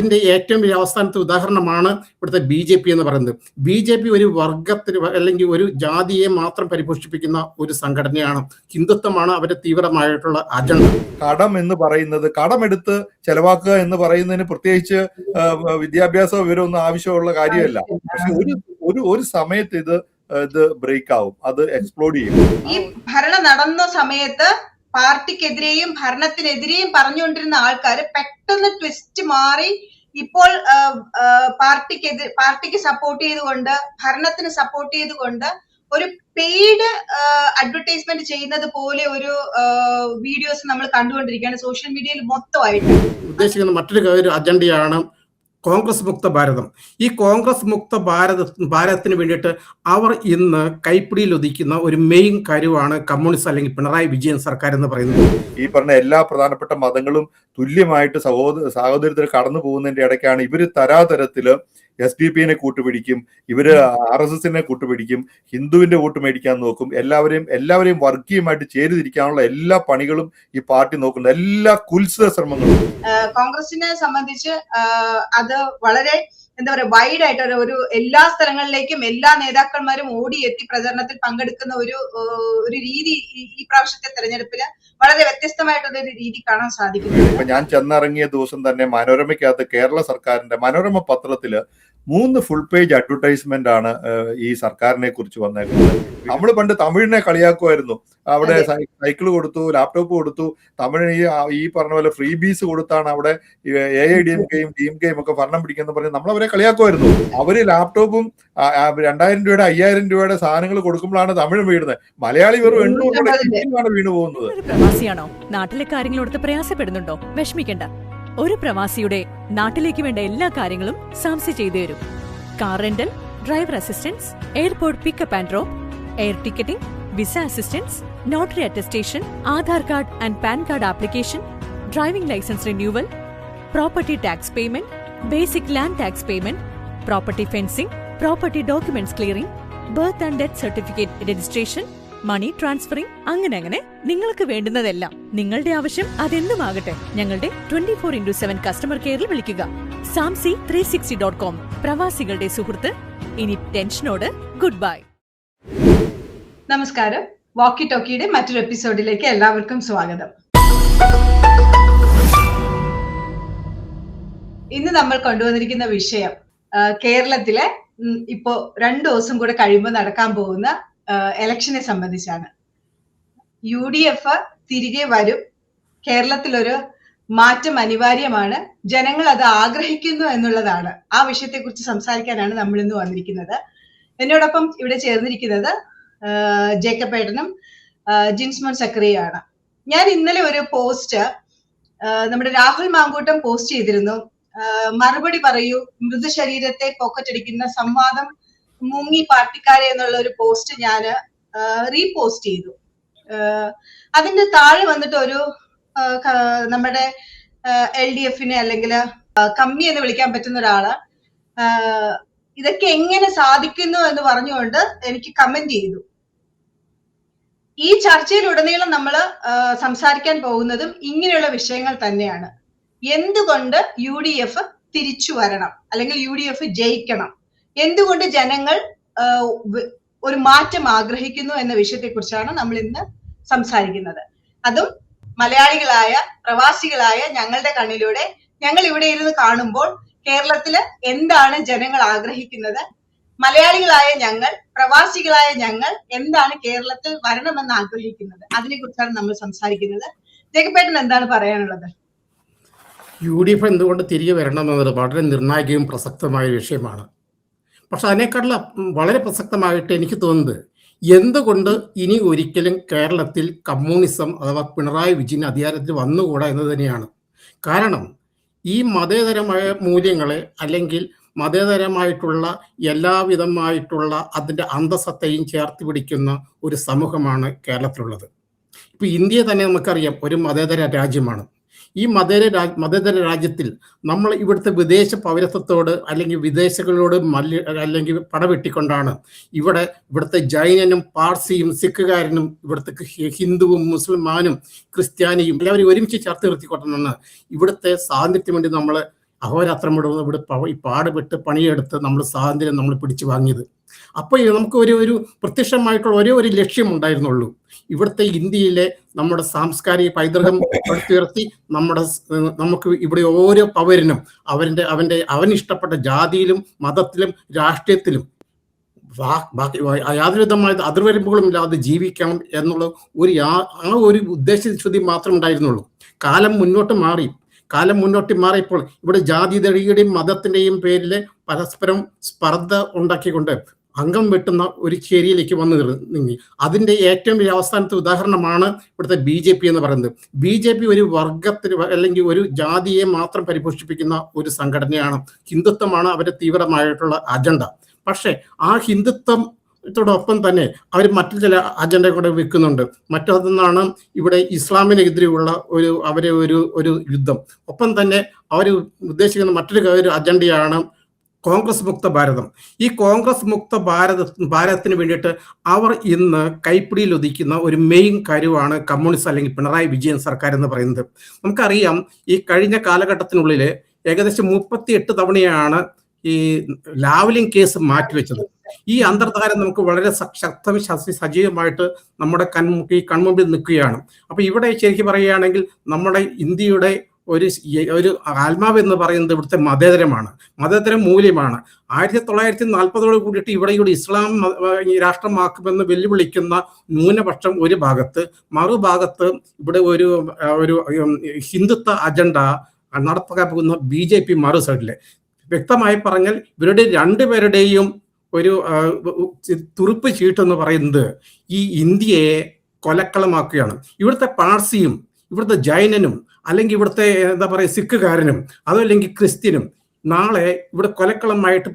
അതിൻ്റെ ഏറ്റവും വലിയ അവസാനത്തെ ഉദാഹരണമാണ് ഇവിടുത്തെ BJP എന്ന് പറയുന്നത്. BJP ഒരു വർഗത്തിന് അല്ലെങ്കിൽ ഒരു ജാതിയെ മാത്രം പരിപോഷിപ്പിക്കുന്ന ഒരു സംഘടനയാണ്. ഹിന്ദുത്വമാണ് അവരുടെ തീവ്രമായിട്ടുള്ള അജണ്ട. കടം എന്ന് പറയുന്നത്, കടമെടുത്ത് ചെലവാക്കുക എന്ന് പറയുന്നതിന് പ്രത്യേകിച്ച് വിദ്യാഭ്യാസ വിവരമൊന്നും ആവശ്യമുള്ള കാര്യമല്ല. പക്ഷെ ഒരു സമയത്ത് ഇത് ബ്രേക്ക് ആവും, അത് എക്സ്പ്ലോഡ് ചെയ്യും. ഈ ഭരണം നടന്ന സമയത്ത് പാർട്ടിക്കെതിരെയും ഭരണത്തിനെതിരെയും പറഞ്ഞുകൊണ്ടിരുന്ന ആൾക്കാർ പെട്ടെന്ന് ട്വിസ്റ്റ് മാറി ഇപ്പോൾ പാർട്ടിക്ക് സപ്പോർട്ട് ചെയ്തുകൊണ്ട്, ഭരണത്തിന് സപ്പോർട്ട് ചെയ്തുകൊണ്ട് ഒരു പെയ്ഡ് അഡ്വർടൈസ്മെന്റ് ചെയ്യുന്നത് പോലെ ഒരു വീഡിയോസ് നമ്മൾ കണ്ടുകൊണ്ടിരിക്കുകയാണ് സോഷ്യൽ മീഡിയയിൽ മൊത്തമായിട്ട്. ഉദ്ദേശിക്കുന്ന മറ്റൊരു അജണ്ടയാണ് കോൺഗ്രസ് മുക്ത ഭാരതം. ഈ കോൺഗ്രസ് മുക്ത ഭാരതത്തിന് വേണ്ടിയിട്ട് അവർ ഇന്ന് കൈപ്പിടിയിൽ ഒതുക്കുന്ന ഒരു മെയിൻ കാര്യമാണ് കമ്മ്യൂണിസ്റ്റ് അല്ലെങ്കിൽ പിണറായി വിജയൻ സർക്കാർ എന്ന് പറയുന്നത്. ഈ പറഞ്ഞ എല്ലാ പ്രധാനപ്പെട്ട മതങ്ങളും തുല്യമായിട്ട് സഹോദരത്തിൽ കടന്നു പോകുന്നതിന്റെ ഇടയ്ക്കാണ് ഇവര് തരാതരത്തില് SDP-നെ കൂട്ടുപിടിക്കും, ഇവര് RSSനെ കൂട്ടുപിടിക്കും, ഹിന്ദുവിന്റെ വോട്ട് മേടിക്കാൻ നോക്കും, എല്ലാവരെയും വർഗീയമായിട്ട് ചേരിതിരിക്കാനുള്ള എല്ലാ പണികളും ഈ പാർട്ടി നോക്കുന്നത്, എല്ലാ കുൽസിത ശ്രമങ്ങളും. കോൺഗ്രസിനെ സംബന്ധിച്ച് അത് വളരെ എന്താ പറയുക, വൈഡ് ആയിട്ട് ഒരു എല്ലാ സ്ഥലങ്ങളിലേക്കും എല്ലാ നേതാക്കന്മാരും ഓടിയെത്തി പ്രചരണത്തിൽ പങ്കെടുക്കുന്ന ഒരു രീതി ഈ പ്രാവശ്യത്തെ തെരഞ്ഞെടുപ്പില് വളരെ വ്യത്യസ്തമായിട്ടുള്ള ഒരു രീതി കാണാൻ സാധിക്കുന്നു. ഇപ്പൊ ഞാൻ ചെന്നിറങ്ങിയ ദിവസം തന്നെ മനോരമയ്ക്കകത്ത് കേരള സർക്കാരിന്റെ മനോരമ പത്രത്തില് 3 ഫുൾ പേജ് അഡ്വർടൈസ്മെന്റ് ആണ് ഈ സർക്കാരിനെ കുറിച്ച് വന്നേക്കുന്നത്. നമ്മൾ പണ്ട് തമിഴിനെ കളിയാക്കുമായിരുന്നു, അവിടെ സൈക്കിൾ കൊടുത്തു, ലാപ്ടോപ്പ് കൊടുത്തു, തമിഴിന് ഈ പറഞ്ഞ പോലെ ഫ്രീ ബീസ് കൊടുത്താണ് അവിടെ AIDMKയും DMKയും ഒക്കെ ഭരണം പിടിക്കുന്ന പറഞ്ഞ് നമ്മളവരെ കളിയാക്കുമായിരുന്നു. അവര് ലാപ്ടോപ്പും 2000 രൂപയുടെ 5000 രൂപയുടെ സാധനങ്ങൾ കൊടുക്കുമ്പോഴാണ് തമിഴ് വീഴുന്നത്. മലയാളി വെറും 800 വീണു പോകുന്നത്. പ്രവാസിയാണോ? നാട്ടിലെ കാര്യങ്ങളോടത്ത് പ്രയാസപ്പെടുന്നുണ്ടോ? വിഷമിക്കണ്ട. ഒരു പ്രവാസിയുടെ നാട്ടിലേക്ക് വേണ്ട എല്ലാ കാര്യങ്ങളും സാംസി ചെയ്തു തരും. Car rental, driver assistance, airport pickup and drop, air ticketing, visa assistance, notary attestation, Aadhaar card and PAN card application, driving licence renewal, property tax payment, basic land tax payment, property fencing, property documents clearing, birth and death certificate registration, money transferring, അങ്ങനെ നിങ്ങൾക്ക് വേണ്ടുന്നതെല്ലാം. നിങ്ങളുടെ ആവശ്യം അതെന്തുമാകട്ടെ, ഞങ്ങളുടെ 24x7 customer കെയറിൽ വിളിക്കുക. samsi360.com, പ്രവാസികളുടെ സുഹൃത്ത്. ഇനി ടെൻഷനോട് ഗുഡ് ബൈ. നമസ്കാരം. വാക്കി ടോക്കിയുടെ മറ്റൊരു എപ്പിസോഡിലേക്ക് എല്ലാവർക്കും സ്വാഗതം. ഇന്ന് നമ്മൾ കൊണ്ടുവന്നിരിക്കുന്ന വിഷയം കേരളത്തിലെ ഇപ്പോ 2 ദിവസം കൂടെ കഴിയുമ്പോൾ നടക്കാൻ പോകുന്ന ഇലക്ഷനെ സംബന്ധിച്ചാണ്. UDF തിരികെ വരും, കേരളത്തിലൊരു മാറ്റം അനിവാര്യമാണ്, ജനങ്ങൾ അത് ആഗ്രഹിക്കുന്നു എന്നുള്ളതാണ്. ആ വിഷയത്തെക്കുറിച്ച് സംസാരിക്കാനാണ് നമ്മൾ ഇന്ന് വന്നിരിക്കുന്നത്. എന്നോടൊപ്പം ഇവിടെ ചേർന്നിരിക്കുന്നത് ജേക്കബ് ഏട്ടനും ജിൻസ്മോൻ സക്കറിയാണ്. ഞാൻ ഇന്നലെ ഒരു പോസ്റ്റ് നമ്മുടെ രാഹുൽ മാങ്കൂട്ടം പോസ്റ്റ് ചെയ്തിരുന്നു. മറുപടി പറയൂ, മൃതശരീരത്തെ പോക്കറ്റടിക്കുന്ന സംവാദം മുങ്ങി പാർട്ടിക്കാരെ എന്നുള്ള ഒരു പോസ്റ്റ് ഞാൻ റീപോസ്റ്റ് ചെയ്തു. അതിന്റെ താഴെ വന്നിട്ട് ഒരു നമ്മുടെ LDFനെ അല്ലെങ്കിൽ കമ്മി എന്ന് വിളിക്കാൻ പറ്റുന്ന ഒരാള് ഇതൊക്കെ എങ്ങനെ സാധിക്കുന്നു എന്ന് പറഞ്ഞുകൊണ്ട് എനിക്ക് കമന്റ് ചെയ്തു. ഈ ചർച്ചയിലുടനീളം നമ്മൾ സംസാരിക്കാൻ പോകുന്നതും ഇങ്ങനെയുള്ള വിഷയങ്ങൾ തന്നെയാണ്. എന്തുകൊണ്ട് UDF തിരിച്ചു വരണം അല്ലെങ്കിൽ UDF ജയിക്കണം, എന്തുകൊണ്ട് ജനങ്ങൾ ഒരു മാറ്റം ആഗ്രഹിക്കുന്നു എന്ന വിഷയത്തെക്കുറിച്ചാണ് നമ്മൾ ഇന്ന് സംസാരിക്കുന്നത്. അതും മലയാളികളായ പ്രവാസികളായ ഞങ്ങളുടെ കണ്ണിലൂടെ ഞങ്ങൾ ഇവിടെ ഇരുന്ന് കാണുമ്പോൾ കേരളത്തില് എന്താണ് ജനങ്ങൾ ആഗ്രഹിക്കുന്നത്, മലയാളികളായ ഞങ്ങൾ, പ്രവാസികളായ ഞങ്ങൾ എന്താണ് കേരളത്തിൽ വരണമെന്ന് ആഗ്രഹിക്കുന്നത്, അതിനെ കുറിച്ചാണ് നമ്മൾ സംസാരിക്കുന്നത്. ജേക്കബേട്ടൻ എന്താണ് പറയാനുള്ളത്? UDF എന്തുകൊണ്ട് തിരികെ വരണമെന്നത് വളരെ നിർണായകവും പ്രസക്തമായ വിഷയമാണ്. പക്ഷെ അതിനേക്കാളും വളരെ പ്രസക്തമായിട്ട് എനിക്ക് തോന്നുന്നത്, എന്തുകൊണ്ട് ഇനി ഒരിക്കലും കേരളത്തിൽ കമ്മ്യൂണിസം അഥവാ പിണറായി വിജയൻ അധികാരത്തിൽ വന്നുകൂടാ എന്ന് തന്നെയാണ്. കാരണം ഈ മതേതരമായ മൂല്യങ്ങളെ അല്ലെങ്കിൽ മതേതരമായിട്ടുള്ള എല്ലാവിധമായിട്ടുള്ള അതിൻ്റെ അന്തസത്തയും ചേർത്ത് പിടിക്കുന്ന ഒരു സമൂഹമാണ് കേരളത്തിലുള്ളത്. ഇപ്പോൾ ഇന്ത്യ തന്നെ നമുക്കറിയാം ഒരു മതേതര രാജ്യമാണ്. ഈ മതേതര രാജ്യത്തിൽ നമ്മൾ ഇവിടുത്തെ വിദേശ പൗരത്വത്തോട് അല്ലെങ്കിൽ വിദേശികളോട് അല്ലെങ്കിൽ പടവെട്ടിക്കൊണ്ടാണ് ഇവിടുത്തെ ജൈനനും പാർസിയും സിഖുകാരനും ഇവിടുത്തെ ഹിന്ദുവും മുസ്ലിമാനും ക്രിസ്ത്യാനിയും എല്ലാവരും ഒരുമിച്ച് ചേർത്ത് നിർത്തിക്കൊണ്ടാണ് ഇവിടുത്തെ സ്വാതന്ത്ര്യത്തിന് വേണ്ടി നമ്മൾ അഹോരാത്രം ഈ പാടുപെട്ട് പണിയെടുത്ത് നമ്മൾ സ്വാതന്ത്ര്യം നമ്മൾ പിടിച്ചു വാങ്ങിയത്. അപ്പോൾ നമുക്ക് ഒരു പ്രത്യക്ഷമായിട്ടുള്ള ഒരേ ഒരു ലക്ഷ്യം ഉണ്ടായിരുന്നുള്ളൂ, ഇവിടുത്തെ ഇന്ത്യയിലെ നമ്മുടെ സാംസ്കാരിക പൈതൃകം പടുത്തുയർത്തി നമുക്ക് ഇവിടെ ഓരോ പൗരനും അവന് ഇഷ്ടപ്പെട്ട ജാതിയിലും മതത്തിലും രാഷ്ട്രീയത്തിലും യാതൊരു വിധമായ അതിർവരമ്പുകളും ഇല്ലാതെ ജീവിക്കണം എന്നുള്ള ഒരു ഉദ്ദേശശുദ്ധി മാത്രമേ ഉണ്ടായിരുന്നുള്ളൂ. കാലം മുന്നോട്ട് മാറിയപ്പോൾ ഇവിടെ ജാതിയുടെയും മതത്തിന്റെയും പേരിൽ പരസ്പരം സ്പർദ്ധ ഉണ്ടാക്കിക്കൊണ്ട് അംഗം വെട്ടുന്ന ഒരു ചേരിയിലേക്ക് വന്നു നീങ്ങി. അതിന്റെ ഏറ്റവും വലിയ അവസാനത്തെ ഉദാഹരണമാണ് ഇവിടുത്തെ BJP എന്ന് പറയുന്നത്. BJP ഒരു വർഗത്തിന് അല്ലെങ്കിൽ ഒരു ജാതിയെ മാത്രം പരിപോഷിപ്പിക്കുന്ന ഒരു സംഘടനയാണ്. ഹിന്ദുത്വമാണ് അവരുടെ തീവ്രമായിട്ടുള്ള അജണ്ട. പക്ഷെ ആ ഹിന്ദുത്വത്തോടൊപ്പം തന്നെ അവർ മറ്റു ചില അജണ്ട കൂടെ വെക്കുന്നുണ്ട്. മറ്റൊന്നാണ് ഇവിടെ ഇസ്ലാമിനെതിരെയുള്ള ഒരു യുദ്ധം. ഒപ്പം തന്നെ അവർ ഉദ്ദേശിക്കുന്ന മറ്റൊരു അജണ്ടയാണ് കോൺഗ്രസ് മുക്ത ഭാരതം. ഈ കോൺഗ്രസ് മുക്ത ഭാരതത്തിന് വേണ്ടിയിട്ട് അവർ ഇന്ന് കൈപ്പിടിയിൽ ഒതുക്കുന്ന ഒരു മെയിൻ കാര്യമാണ് കമ്മ്യൂണിസ്റ്റ് അല്ലെങ്കിൽ പിണറായി വിജയൻ സർക്കാർ എന്ന് പറയുന്നത്. നമുക്കറിയാം, ഈ കഴിഞ്ഞ കാലഘട്ടത്തിനുള്ളിൽ ഏകദേശം 38 തവണയാണ് ഈ ലാവ്ലിൻ കേസ് മാറ്റിവെച്ചത്. ഈ അന്തർധാര നമുക്ക് വളരെ സജീവമായിട്ട് നമ്മുടെ കൺമുമ്പിൽ നിൽക്കുകയാണ്. അപ്പൊ ഇവിടെ ശരിക്കും പറയുകയാണെങ്കിൽ നമ്മുടെ ഇന്ത്യയുടെ ഒരു ആത്മാവ് എന്ന് പറയുന്നത് ഇവിടുത്തെ മതേതര മൂല്യമാണ്. 1940 കൂടിയിട്ട് ഇവിടെ ഇസ്ലാം രാഷ്ട്രമാക്കുമെന്ന് വെല്ലുവിളിക്കുന്ന ന്യൂനപക്ഷം ഒരു ഭാഗത്ത്, മറുഭാഗത്ത് ഇവിടെ ഒരു ഹിന്ദുത്വ അജണ്ട നടപ്പാക്കാൻ പോകുന്ന BJP മറു സൈഡില്. വ്യക്തമായി പറഞ്ഞാൽ ഇവരുടെ രണ്ടുപേരുടെയും ഒരു തുറുപ്പ് ചീട്ടെന്ന് പറയുന്നത് ഈ ഇന്ത്യയെ കൊലക്കളമാക്കുകയാണ്. ഇവിടുത്തെ പാർസിയും ഇവിടുത്തെ ജൈനനും അല്ലെങ്കിൽ ഇവിടുത്തെ സിഖുകാരനും അതല്ലെങ്കിൽ ക്രിസ്ത്യനും നാളെ ഇവിടെ കൊലക്കളമായിട്ട്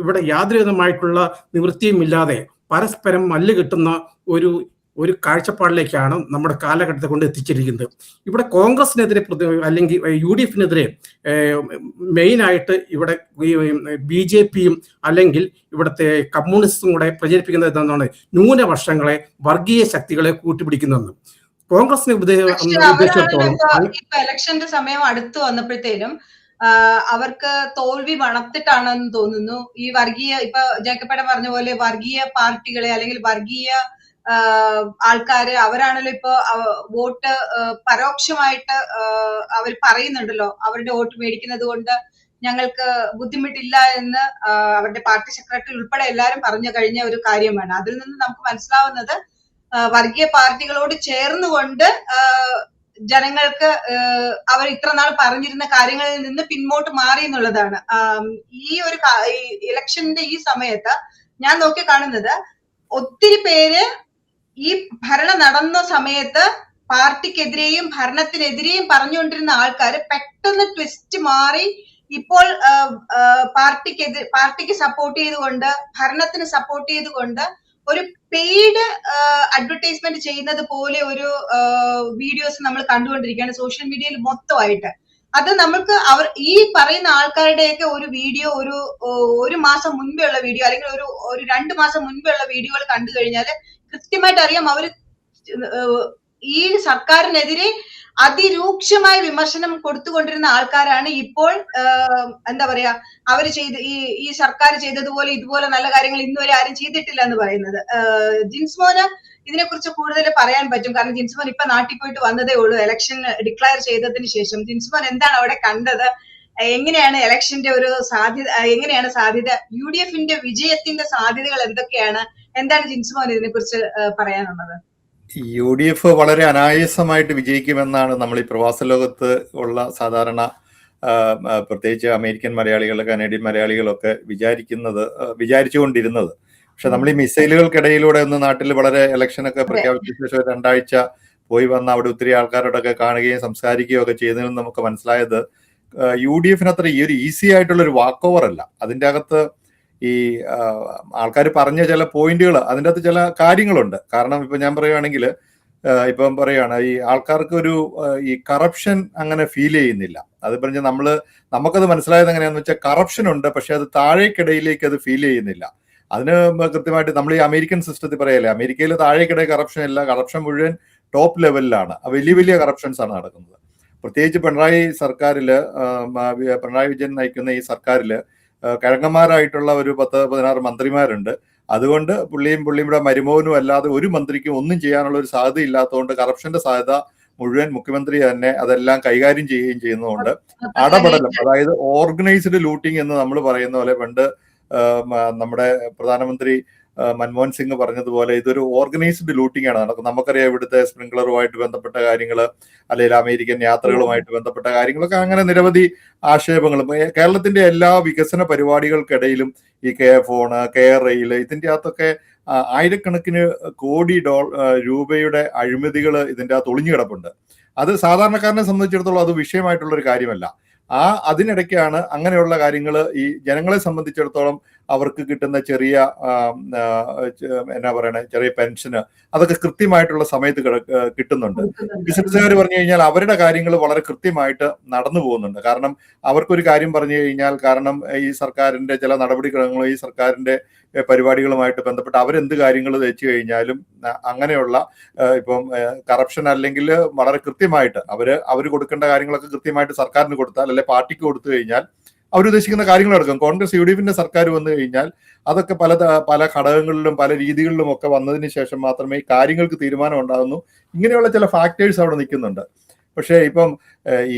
ഇവിടെ യാതൊരു വിധമായിട്ടുള്ള നിവൃത്തിയും ഇല്ലാതെ പരസ്പരം മല്ല് കിട്ടുന്ന ഒരു കാഴ്ചപ്പാടിലേക്കാണ് നമ്മുടെ കാലഘട്ടത്തെ കൊണ്ട് എത്തിച്ചിരിക്കുന്നത്. ഇവിടെ കോൺഗ്രസിനെതിരെ അല്ലെങ്കിൽ UDFനെതിരെ മെയിനായിട്ട് ഇവിടെ BJPയും അല്ലെങ്കിൽ ഇവിടുത്തെ കമ്മ്യൂണിസ്റ്റും കൂടെ പ്രചരിപ്പിക്കുന്നത് എന്താണ്? ന്യൂനപക്ഷങ്ങളെ, വർഗീയ ശക്തികളെ കൂട്ടുപിടിക്കുന്നതെന്ന്. കോൺഗ്രസിനെ ഉദ്ദേശിച്ചിടത്തോളം ഇലക്ഷന്റെ സമയം അടുത്ത് വന്നപ്പോഴത്തേനും അവർക്ക് തോൽവി മണത്തിട്ടാണെന്ന് തോന്നുന്നു. ഈ ഇപ്പൊ ജേക്കബേട്ടൻ പറഞ്ഞ പോലെ വർഗീയ പാർട്ടികളെ അല്ലെങ്കിൽ വർഗീയ ആൾക്കാര് അവരാണല്ലോ ഇപ്പൊ വോട്ട് പരോക്ഷമായിട്ട് അവർ പറയുന്നുണ്ടല്ലോ, അവരുടെ വോട്ട് മേടിക്കുന്നത് കൊണ്ട് ഞങ്ങൾക്ക് ബുദ്ധിമുട്ടില്ല എന്ന് അവരുടെ പാർട്ടി സെക്രട്ടറി ഉൾപ്പെടെ എല്ലാരും പറഞ്ഞു കഴിഞ്ഞ ഒരു കാര്യമാണ്. അതിൽ നിന്ന് നമുക്ക് മനസ്സിലാവുന്നത് വർഗീയ പാർട്ടികളോട് ചേർന്നുകൊണ്ട് ജനങ്ങൾക്ക് അവർ ഇത്ര നാൾ പറഞ്ഞിരുന്ന കാര്യങ്ങളിൽ നിന്ന് പിന്നോട്ട് മാറി എന്നുള്ളതാണ്. ഈ ഇലക്ഷന്റെ ഈ സമയത്ത് ഞാൻ നോക്കി കാണുന്നത് ഒത്തിരി പേര് ഈ ഭരണം നടന്ന സമയത്ത് പാർട്ടിക്കെതിരെയും ഭരണത്തിനെതിരെയും പറഞ്ഞുകൊണ്ടിരുന്ന ആൾക്കാർ പെട്ടെന്ന് ട്വിസ്റ്റ് മാറി ഇപ്പോൾ പാർട്ടിക്ക് സപ്പോർട്ട് ചെയ്തുകൊണ്ട് ഭരണത്തിന് സപ്പോർട്ട് ചെയ്തുകൊണ്ട് ഒരു പെയ്ഡ് അഡ്വർടൈസ്മെന്റ് ചെയ്യുന്നത് പോലെ ഒരു വീഡിയോസ് നമ്മൾ കണ്ടുകൊണ്ടിരിക്കുകയാണ് സോഷ്യൽ മീഡിയയിൽ മൊത്തമായിട്ട്. അത് നമുക്ക് ഈ പറയുന്ന ആൾക്കാരുടെയൊക്കെ ഒരു വീഡിയോ ഒരു മാസം മുൻപേ ഉള്ള വീഡിയോ അല്ലെങ്കിൽ ഒരു 2 മാസം മുൻപേ ഉള്ള വീഡിയോകൾ കണ്ടു കഴിഞ്ഞാൽ കൃത്യമായിട്ട് അറിയാം അവർ ഈ സർക്കാരിനെതിരെ അതിരൂക്ഷമായ വിമർശനം കൊടുത്തുകൊണ്ടിരുന്ന ആൾക്കാരാണ് ഇപ്പോൾ എന്താ പറയാ അവര് ഈ സർക്കാർ ചെയ്തതുപോലെ ഇതുപോലെ നല്ല കാര്യങ്ങൾ ഇന്നുവരെ ആരും ചെയ്തിട്ടില്ല എന്ന് പറയുന്നത്. ജിൻസ്മോന് ഇതിനെക്കുറിച്ച് കൂടുതൽ പറയാൻ പറ്റും, കാരണം ജിൻസ്മോൻ ഇപ്പൊ നാട്ടിൽ പോയിട്ട് വന്നതേ ഉള്ളൂ ഇലക്ഷൻ ഡിക്ലെയർ ചെയ്തതിന് ശേഷം. ജിൻസ്മോൻ എന്താണ് അവിടെ കണ്ടത്? എങ്ങനെയാണ് ഇലക്ഷന്റെ ഒരു എങ്ങനെയാണ് സാധ്യത? UDFന്റെ വിജയത്തിന്റെ സാധ്യതകൾ എന്തൊക്കെയാണ്? എന്താണ് ജിൻസ്മോൻ ഇതിനെക്കുറിച്ച് പറയാനുള്ളത്? UDF വളരെ അനായാസമായിട്ട് വിജയിക്കുമെന്നാണ് നമ്മൾ ഈ പ്രവാസ ലോകത്ത് ഉള്ള സാധാരണ പ്രത്യേകിച്ച് അമേരിക്കൻ മലയാളികൾ, കനേഡിയൻ മലയാളികളൊക്കെ വിചാരിച്ചുകൊണ്ടിരുന്നത്. പക്ഷെ നമ്മൾ ഈ മിസൈലുകൾക്കിടയിലൂടെ ഒന്ന് നാട്ടിൽ വളരെ ഇലക്ഷനൊക്കെ പ്രഖ്യാപിച്ച ശേഷം 2 ആഴ്ച പോയി വന്ന അവിടെ ഒത്തിരി ആൾക്കാരോടൊക്കെ കാണുകയും സംസാരിക്കുകയും ഒക്കെ ചെയ്തതിൽ നമുക്ക് മനസ്സിലായത് UDFന് അത്ര ഈ ഒരു ഈസി ആയിട്ടുള്ള ഒരു വാക്ക് ഓവർ അല്ല. അതിൻ്റെ അകത്ത് ഈ ആൾക്കാർ പറഞ്ഞ ചില പോയിന്റുകൾ, അതിൻ്റെ അകത്ത് ചില കാര്യങ്ങളുണ്ട്. കാരണം ഇപ്പൊ ഞാൻ പറയുകയാണെങ്കിൽ ഇപ്പം പറയുകയാണ് ഈ ആൾക്കാർക്ക് ഈ കറപ്ഷൻ അങ്ങനെ ഫീൽ ചെയ്യുന്നില്ല. അത് പറഞ്ഞ് നമുക്കത് മനസ്സിലായത് എങ്ങനെയാന്ന് വെച്ചാൽ കറപ്ഷൻ ഉണ്ട്, പക്ഷെ അത് താഴേക്കിടയിലേക്ക് അത് ഫീൽ ചെയ്യുന്നില്ല. അതിന് കൃത്യമായിട്ട് നമ്മൾ ഈ അമേരിക്കൻ സിസ്റ്റത്തിൽ പറയല്ലേ, അമേരിക്കയിൽ താഴേക്കിടയിൽ കറപ്ഷൻ ഇല്ല, കറപ്ഷൻ മുഴുവൻ ടോപ്പ് ലെവലിലാണ്, വലിയ വലിയ കറപ്ഷൻസ് ആണ് നടക്കുന്നത്. പ്രത്യേകിച്ച് പിണറായി സർക്കാരില് പിണറായി വിജയൻ നയിക്കുന്ന ഈ സർക്കാരില് കിഴങ്ങന്മാരായിട്ടുള്ള ഒരു 10-16 മന്ത്രിമാരുണ്ട്. അതുകൊണ്ട് പുള്ളിയുടെ മരുമോനും അല്ലാതെ ഒരു മന്ത്രിക്കും ഒന്നും ചെയ്യാനുള്ള ഒരു സാധ്യത ഇല്ലാത്തതുകൊണ്ട് കറപ്ഷന്റെ സാധ്യത മുഴുവൻ മുഖ്യമന്ത്രി തന്നെ അതെല്ലാം കൈകാര്യം ചെയ്യുകയും ചെയ്യുന്നതുകൊണ്ട് അടപടലം, അതായത് ഓർഗനൈസ്ഡ് ലൂട്ടിംഗ് എന്ന് നമ്മൾ പറയുന്ന പോലെ പണ്ട് നമ്മുടെ പ്രധാനമന്ത്രി മൻമോഹൻ സിംഗ് പറഞ്ഞതുപോലെ ഇതൊരു ഓർഗനൈസ്ഡ് ലൂട്ടിംഗ് ആണ് നടക്കുന്നത്. നമുക്കറിയാം ഇവിടുത്തെ സ്പ്രിംഗ്ലറുമായിട്ട് ബന്ധപ്പെട്ട കാര്യങ്ങൾ, അല്ലെങ്കിൽ അമേരിക്കൻ യാത്രകളുമായിട്ട് ബന്ധപ്പെട്ട കാര്യങ്ങളൊക്കെ, അങ്ങനെ നിരവധി ആക്ഷേപങ്ങളും കേരളത്തിന്റെ എല്ലാ വികസന പരിപാടികൾക്കിടയിലും ഈ ഫോണ്, റെയിൽ, ഇതിന്റെ അകത്തൊക്കെ ആയിരക്കണക്കിന് കോടി രൂപയുടെ അഴിമതികൾ ഇതിന്റെ അകത്ത് ഒളിഞ്ഞു കിടപ്പുണ്ട്. അത് സാധാരണക്കാരനെ സംബന്ധിച്ചിടത്തോളം അത് വിഷയമായിട്ടുള്ള ഒരു കാര്യമല്ല. അതിനിടയ്ക്കാണ് അങ്ങനെയുള്ള കാര്യങ്ങൾ ഈ ജനങ്ങളെ സംബന്ധിച്ചിടത്തോളം അവർക്ക് കിട്ടുന്ന ചെറിയ ചെറിയ പെൻഷന് അതൊക്കെ കൃത്യമായിട്ടുള്ള സമയത്ത് കിട്ടുന്നുണ്ട്. ബിസിനസ്സുകാർ പറഞ്ഞു കഴിഞ്ഞാൽ അവരുടെ കാര്യങ്ങൾ വളരെ കൃത്യമായിട്ട് നടന്നു പോകുന്നുണ്ട്. കാരണം അവർക്കൊരു കാര്യം പറഞ്ഞു കഴിഞ്ഞാൽ, കാരണം ഈ സർക്കാരിന്റെ ചില നടപടിക്രമങ്ങളോ ഈ സർക്കാരിന്റെ പരിപാടികളുമായിട്ട് ബന്ധപ്പെട്ട് അവരെന്ത് കാര്യങ്ങൾ വെച്ചു കഴിഞ്ഞാലും അങ്ങനെയുള്ള ഇപ്പം കറപ്ഷൻ അല്ലെങ്കിൽ വളരെ കൃത്യമായിട്ട് അവർ കൊടുക്കേണ്ട കാര്യങ്ങളൊക്കെ കൃത്യമായിട്ട് സർക്കാരിന് കൊടുത്താൽ, അല്ലെ പാർട്ടിക്ക് കൊടുത്തു കഴിഞ്ഞാൽ അവരുദ്ദേശിക്കുന്ന കാര്യങ്ങൾ നടക്കും. കോൺഗ്രസ് UDFന്റെ സർക്കാർ വന്നു കഴിഞ്ഞാൽ അതൊക്കെ പല ഘടകങ്ങളിലും പല രീതികളിലും ഒക്കെ വന്നതിന് ശേഷം മാത്രമേ ഈ കാര്യങ്ങൾക്ക് തീരുമാനം ഉണ്ടാകുന്നു. ഇങ്ങനെയുള്ള ചില ഫാക്ടേഴ്സ് അവിടെ നിൽക്കുന്നുണ്ട്. പക്ഷേ ഇപ്പം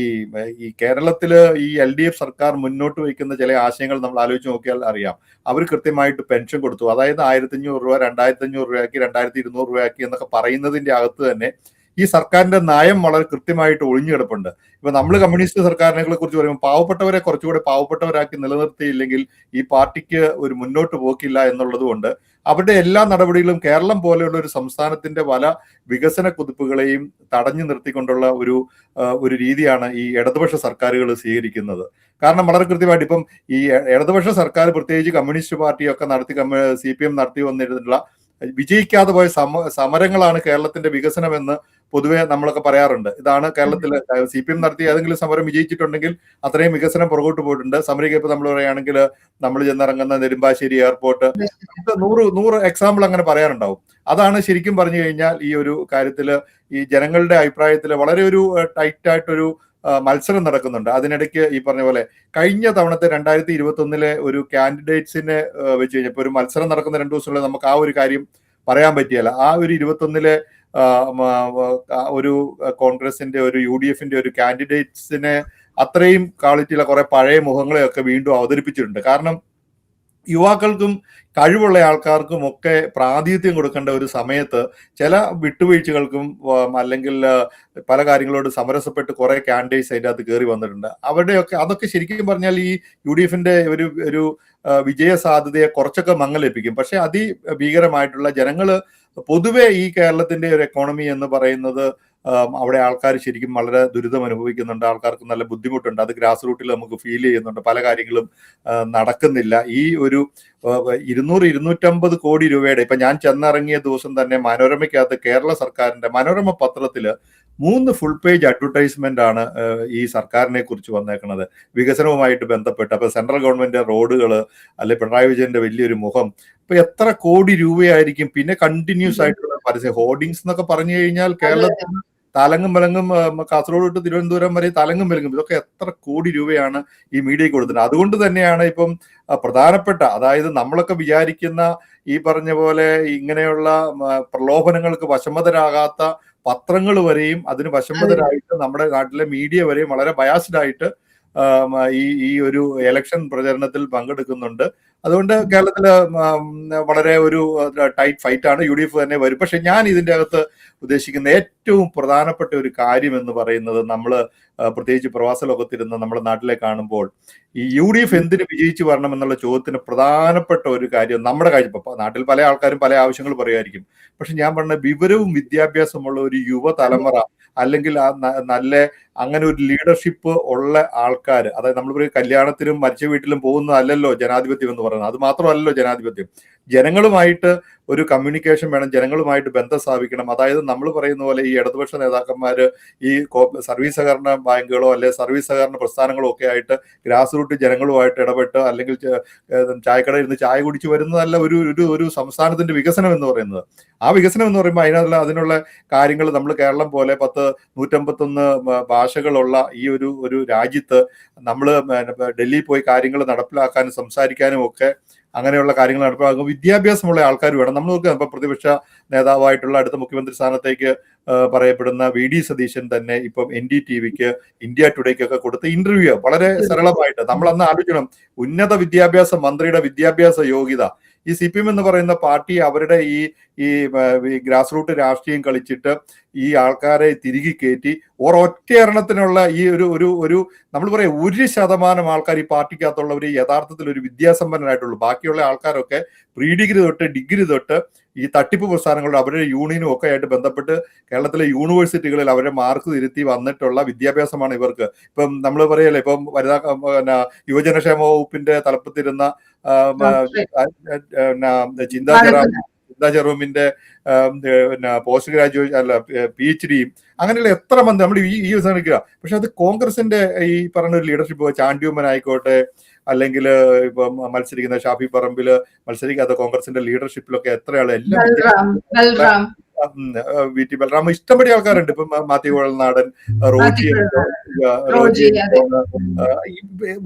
ഈ കേരളത്തില് ഈ LDF സർക്കാർ മുന്നോട്ട് വയ്ക്കുന്ന ചില ആശയങ്ങൾ നമ്മൾ ആലോചിച്ച് നോക്കിയാൽ അറിയാം. അവർ കൃത്യമായിട്ട് പെൻഷൻ കൊടുത്തു, അതായത് 1500 രൂപ 2500 രൂപയാക്കി 2200 രൂപയാക്കി എന്നൊക്കെ പറയുന്നതിന്റെ അകത്ത് തന്നെ ഈ സർക്കാരിന്റെ നയം വളരെ കൃത്യമായിട്ട് ഒളിഞ്ഞു കിടപ്പുണ്ട്. ഇപ്പൊ നമ്മൾ കമ്മ്യൂണിസ്റ്റ് സർക്കാരിനെ കുറിച്ച് പറയുമ്പോൾ പാവപ്പെട്ടവരെ കുറച്ചുകൂടെ പാവപ്പെട്ടവരാക്കി നിലനിർത്തിയില്ലെങ്കിൽ ഈ പാർട്ടിക്ക് ഒരു മുന്നോട്ട് പോക്കില്ല എന്നുള്ളത് കൊണ്ട് അവരുടെ എല്ലാ നടപടികളും കേരളം പോലെയുള്ള ഒരു സംസ്ഥാനത്തിന്റെ പല വികസന കുതിപ്പുകളെയും തടഞ്ഞു നിർത്തിക്കൊണ്ടുള്ള ഒരു രീതിയാണ് ഈ ഇടതുപക്ഷ സർക്കാരുകൾ സ്വീകരിക്കുന്നത്. കാരണം വളരെ കൃത്യമായിട്ട് ഇപ്പം ഈ ഇടതുപക്ഷ സർക്കാർ പ്രത്യേകിച്ച് കമ്മ്യൂണിസ്റ്റ് പാർട്ടിയൊക്കെ CPM നടത്തി വന്നിരുന്നിട്ടുള്ള വിജയിക്കാതെ പോയ സമരങ്ങളാണ് കേരളത്തിന്റെ വികസനമെന്ന് പൊതുവെ നമ്മളൊക്കെ പറയാറുണ്ട്. ഇതാണ് കേരളത്തിലെ CPM നടത്തിയ ഏതെങ്കിലും സമരം വിജയിച്ചിട്ടുണ്ടെങ്കിൽ അത്രയും വികസനം പുറകോട്ട് പോയിട്ടുണ്ട്. സമരയ്ക്ക് ഇപ്പൊ നമ്മൾ പറയുകയാണെങ്കിൽ നമ്മൾ ചെന്നിറങ്ങുന്ന നെടുമ്പാശ്ശേരി എയർപോർട്ട്, 100 എക്സാമ്പിൾ അങ്ങനെ പറയാനുണ്ടാവും. അതാണ് ശരിക്കും പറഞ്ഞു കഴിഞ്ഞാൽ ഈ ഒരു കാര്യത്തില് ഈ ജനങ്ങളുടെ അഭിപ്രായത്തിൽ വളരെ ഒരു ടൈറ്റ് ആയിട്ടൊരു മത്സരം നടക്കുന്നുണ്ട്. അതിനിടയ്ക്ക് ഈ പറഞ്ഞ പോലെ കഴിഞ്ഞ തവണത്തെ 2021 ഒരു കാൻഡിഡേറ്റ്സിനെ വെച്ച് കഴിഞ്ഞപ്പോൾ ഒരു മത്സരം നടക്കുന്ന 2 ദിവസമുള്ള നമുക്ക് ആ ഒരു കാര്യം പറയാൻ പറ്റിയല്ല. ആ ഒരു 21 ഒരു കോൺഗ്രസിന്റെ ഒരു UDFന്റെ ഒരു കാൻഡിഡേറ്റ്സിനെ അത്രയും ക്വാളിറ്റിയിലെ കുറെ പഴയ മുഖങ്ങളെയൊക്കെ വീണ്ടും അവതരിപ്പിച്ചിട്ടുണ്ട്. കാരണം യുവാക്കൾക്കും കഴിവുള്ള ആൾക്കാർക്കും ഒക്കെ പ്രാതിനിധ്യം കൊടുക്കേണ്ട ഒരു സമയത്ത് ചില വിട്ടുവീഴ്ചകൾക്കും അല്ലെങ്കിൽ പല കാര്യങ്ങളോട് സമരസപ്പെട്ട് കുറെ കാൻഡിഡേറ്റ്സ് അതിൻ്റെ അകത്ത് കയറി വന്നിട്ടുണ്ട്. അതൊക്കെ ശരിക്കും പറഞ്ഞാൽ ഈ UDFന്റെ ഒരു വിജയ സാധ്യതയെ കുറച്ചൊക്കെ മങ്ങലേൽപ്പിക്കും. പക്ഷെ അതിഭീകരമായിട്ടുള്ള ജനങ്ങള് പൊതുവെ ഈ കേരളത്തിന്റെ ഒരു എക്കോണമി എന്ന് പറയുന്നത് അവിടെ ആൾക്കാർ ശരിക്കും വളരെ ദുരിതം അനുഭവിക്കുന്നുണ്ട്. ആൾക്കാർക്ക് നല്ല ബുദ്ധിമുട്ടുണ്ട്. അത് ഗ്രാസ് റൂട്ടിൽ നമുക്ക് ഫീൽ ചെയ്യുന്നുണ്ട്. പല കാര്യങ്ങളും നടക്കുന്നില്ല. ഈ ഒരു 200-250 കോടി രൂപയുടെ ഇപ്പൊ ഞാൻ ചെന്നിറങ്ങിയ ദിവസം തന്നെ മനോരമയ്ക്കകത്ത് കേരള സർക്കാരിന്റെ മനോരമ പത്രത്തില് 3 ഫുൾ പേജ് അഡ്വർടൈസ്മെന്റ് ആണ് ഈ സർക്കാരിനെ കുറിച്ച് വന്നേക്കുന്നത് വികസനവുമായിട്ട് ബന്ധപ്പെട്ട്. അപ്പൊ സെൻട്രൽ ഗവൺമെന്റ് റോഡുകള്, അല്ലെ പിണറായി വിജയന്റെ വലിയൊരു മുഖം, ഇപ്പൊ എത്ര കോടി രൂപയായിരിക്കും. പിന്നെ കണ്ടിന്യൂസ് ആയിട്ടുള്ള പരസ്യം, ഹോർഡിങ്സ് എന്നൊക്കെ പറഞ്ഞു കഴിഞ്ഞാൽ കേരളത്തിൽ തലങ്ങും വിലങ്ങും, കാസർഗോഡ് തൊട്ട് തിരുവനന്തപുരം വരെ തലങ്ങും വിലങ്ങും, ഇതൊക്കെ എത്ര കോടി രൂപയാണ് ഈ മീഡിയയ്ക്ക് കൊടുത്തത്. അതുകൊണ്ട് തന്നെയാണ് ഇപ്പം പ്രധാനപ്പെട്ട, അതായത് നമ്മളൊക്കെ വിചാരിക്കുന്ന ഈ പറഞ്ഞ പോലെ ഇങ്ങനെയുള്ള പ്രലോഭനങ്ങൾക്ക് വശംവദരാകാത്ത പത്രങ്ങൾ വരെയും അതിന് വശംവദരായിട്ട് നമ്മുടെ നാട്ടിലെ മീഡിയ വരെയും വളരെ ബയാസ്ഡ് ആയിട്ട് ഈ ഒരു ഇലക്ഷൻ പ്രചരണത്തിൽ പങ്കെടുക്കുന്നുണ്ട്. അതുകൊണ്ട് കേരളത്തില് വളരെ ഒരു ടൈറ്റ് ഫൈറ്റ് ആണ്. UDF തന്നെ വരും. പക്ഷെ ഞാൻ ഇതിന്റെ അകത്ത് ഉദ്ദേശിക്കുന്ന ഏറ്റവും പ്രധാനപ്പെട്ട ഒരു കാര്യം എന്ന് പറയുന്നത്, നമ്മള് പ്രത്യേകിച്ച് പ്രവാസ ലോകത്തിരുന്ന് നമ്മുടെ നാട്ടിലെ കാണുമ്പോൾ ഈ UDF എന്തിന് വിജയിച്ചു വരണം എന്നുള്ള ചോദ്യത്തിന് പ്രധാനപ്പെട്ട ഒരു കാര്യം നമ്മുടെ കാഴ്ച, നാട്ടിൽ പല ആൾക്കാരും പല ആവശ്യങ്ങൾ പറയുമായിരിക്കും. പക്ഷെ ഞാൻ പറഞ്ഞ വിവരവും വിദ്യാഭ്യാസമുള്ള ഒരു യുവതലമുറ, അല്ലെങ്കിൽ നല്ല അങ്ങനെ ഒരു ലീഡർഷിപ്പ് ഉള്ള ആൾക്കാർ, അതായത് നമ്മൾ കല്യാണത്തിനും മരിച്ച വീട്ടിലും പോകുന്നതല്ലല്ലോ ജനാധിപത്യം എന്ന് പറയുന്നത്. അത് മാത്രമല്ലല്ലോ ജനാധിപത്യം. ജനങ്ങളുമായിട്ട് ഒരു കമ്മ്യൂണിക്കേഷൻ വേണം, ജനങ്ങളുമായിട്ട് ബന്ധം സ്ഥാപിക്കണം. അതായത് നമ്മൾ പറയുന്ന പോലെ ഈ ഇടതുപക്ഷ നേതാക്കന്മാര് ഈ സർവീസ് സഹകരണ ബാങ്കുകളോ അല്ലെ സർവീസ് സഹകരണ പ്രസ്ഥാനങ്ങളോ ഒക്കെ ആയിട്ട് ഗ്രാസ് റൂട്ട് ജനങ്ങളുമായിട്ട് ഇടപെട്ട് അല്ലെങ്കിൽ ചായക്കടയിൽ നിന്ന് ചായ കുടിച്ച് വരുന്നതല്ല ഒരു ഒരു സംസ്ഥാനത്തിന്റെ വികസനം എന്ന് പറയുന്നത്. ആ വികസനം എന്ന് പറയുമ്പോൾ അതിനുള്ള കാര്യങ്ങൾ നമ്മൾ കേരളം പോലെ 151 ഭാഷകളുള്ള ഈ ഒരു രാജ്യത്ത് നമ്മൾ ഡൽഹിയിൽ പോയി കാര്യങ്ങൾ നടപ്പിലാക്കാനും സംസാരിക്കാനും ഒക്കെ അങ്ങനെയുള്ള കാര്യങ്ങൾ നടപ്പിലാക്കും വിദ്യാഭ്യാസമുള്ള ആൾക്കാർ വേണം. നമ്മൾ നോക്കുക, ഇപ്പൊ പ്രതിപക്ഷ നേതാവായിട്ടുള്ള അടുത്ത മുഖ്യമന്ത്രി സ്ഥാനത്തേക്ക് പറയപ്പെടുന്ന VD സതീശൻ തന്നെ ഇപ്പം NDTVക്ക്, ഇന്ത്യ ടുഡേക്കൊക്കെ കൊടുത്ത ഇന്റർവ്യൂ വളരെ സരളമായിട്ട് നമ്മൾ അന്ന് ആലോചിക്കണം, ഉന്നത വിദ്യാഭ്യാസ മന്ത്രിയുടെ വിദ്യാഭ്യാസ യോഗ്യത. ഈ CPM എന്ന് പറയുന്ന പാർട്ടി അവരുടെ ഈ ഗ്രാസ് റൂട്ട് രാഷ്ട്രീയം കളിച്ചിട്ട് ഈ ആൾക്കാരെ തിരികെ കയറ്റി ഒരൊറ്റ എണ്ണത്തിനുള്ള ഈ ഒരു നമ്മൾ പറയാം 1% ആൾക്കാർ ഈ പാർട്ടിക്കകത്തുള്ളവർ യഥാർത്ഥത്തിൽ ഒരു വിദ്യാസമ്പന്നരായിട്ടുള്ളൂ. ബാക്കിയുള്ള ആൾക്കാരൊക്കെ പ്രീ ഡിഗ്രി തൊട്ട് ഡിഗ്രി തൊട്ട് ഈ തട്ടിപ്പ് പ്രസ്ഥാനങ്ങളുടെ അവരുടെ യൂണിയനും ഒക്കെ ആയിട്ട് ബന്ധപ്പെട്ട് കേരളത്തിലെ യൂണിവേഴ്സിറ്റികളിൽ അവരെ മാർക്ക് തിരുത്തി വന്നിട്ടുള്ള വിദ്യാഭ്യാസമാണ് ഇവർക്ക്. ഇപ്പം നമ്മൾ പറയല്ലേ, ഇപ്പം യുവജനക്ഷേമ വകുപ്പിന്റെ തലപ്പത്തിരുന്ന ചിന്താ ജെറോമിന്റെ പോസ്റ്റ് ഗ്രാജുവേഷൻ അല്ല PhDയും അങ്ങനെയുള്ള എത്ര മന്ത്രി നമ്മൾ ഈ ശ്രമിക്കുക. പക്ഷെ അത് കോൺഗ്രസിന്റെ ഈ പറഞ്ഞ ഒരു ലീഡർഷിപ്പ്, ചാണ്ടിയുമ്മൻ ആയിക്കോട്ടെ അല്ലെങ്കിൽ ഇപ്പൊ മത്സരിക്കുന്ന ഷാഫി പറമ്പില് മത്സരിക്കാത്ത കോൺഗ്രസിന്റെ ലീഡർഷിപ്പിലൊക്കെ എത്രയാള് എല്ലാം VT ബൽറാം ഇഷ്ടംപടി ആൾക്കാരുണ്ട്. ഇപ്പം മാത്യു കുഴൽനാടൻ, റോജി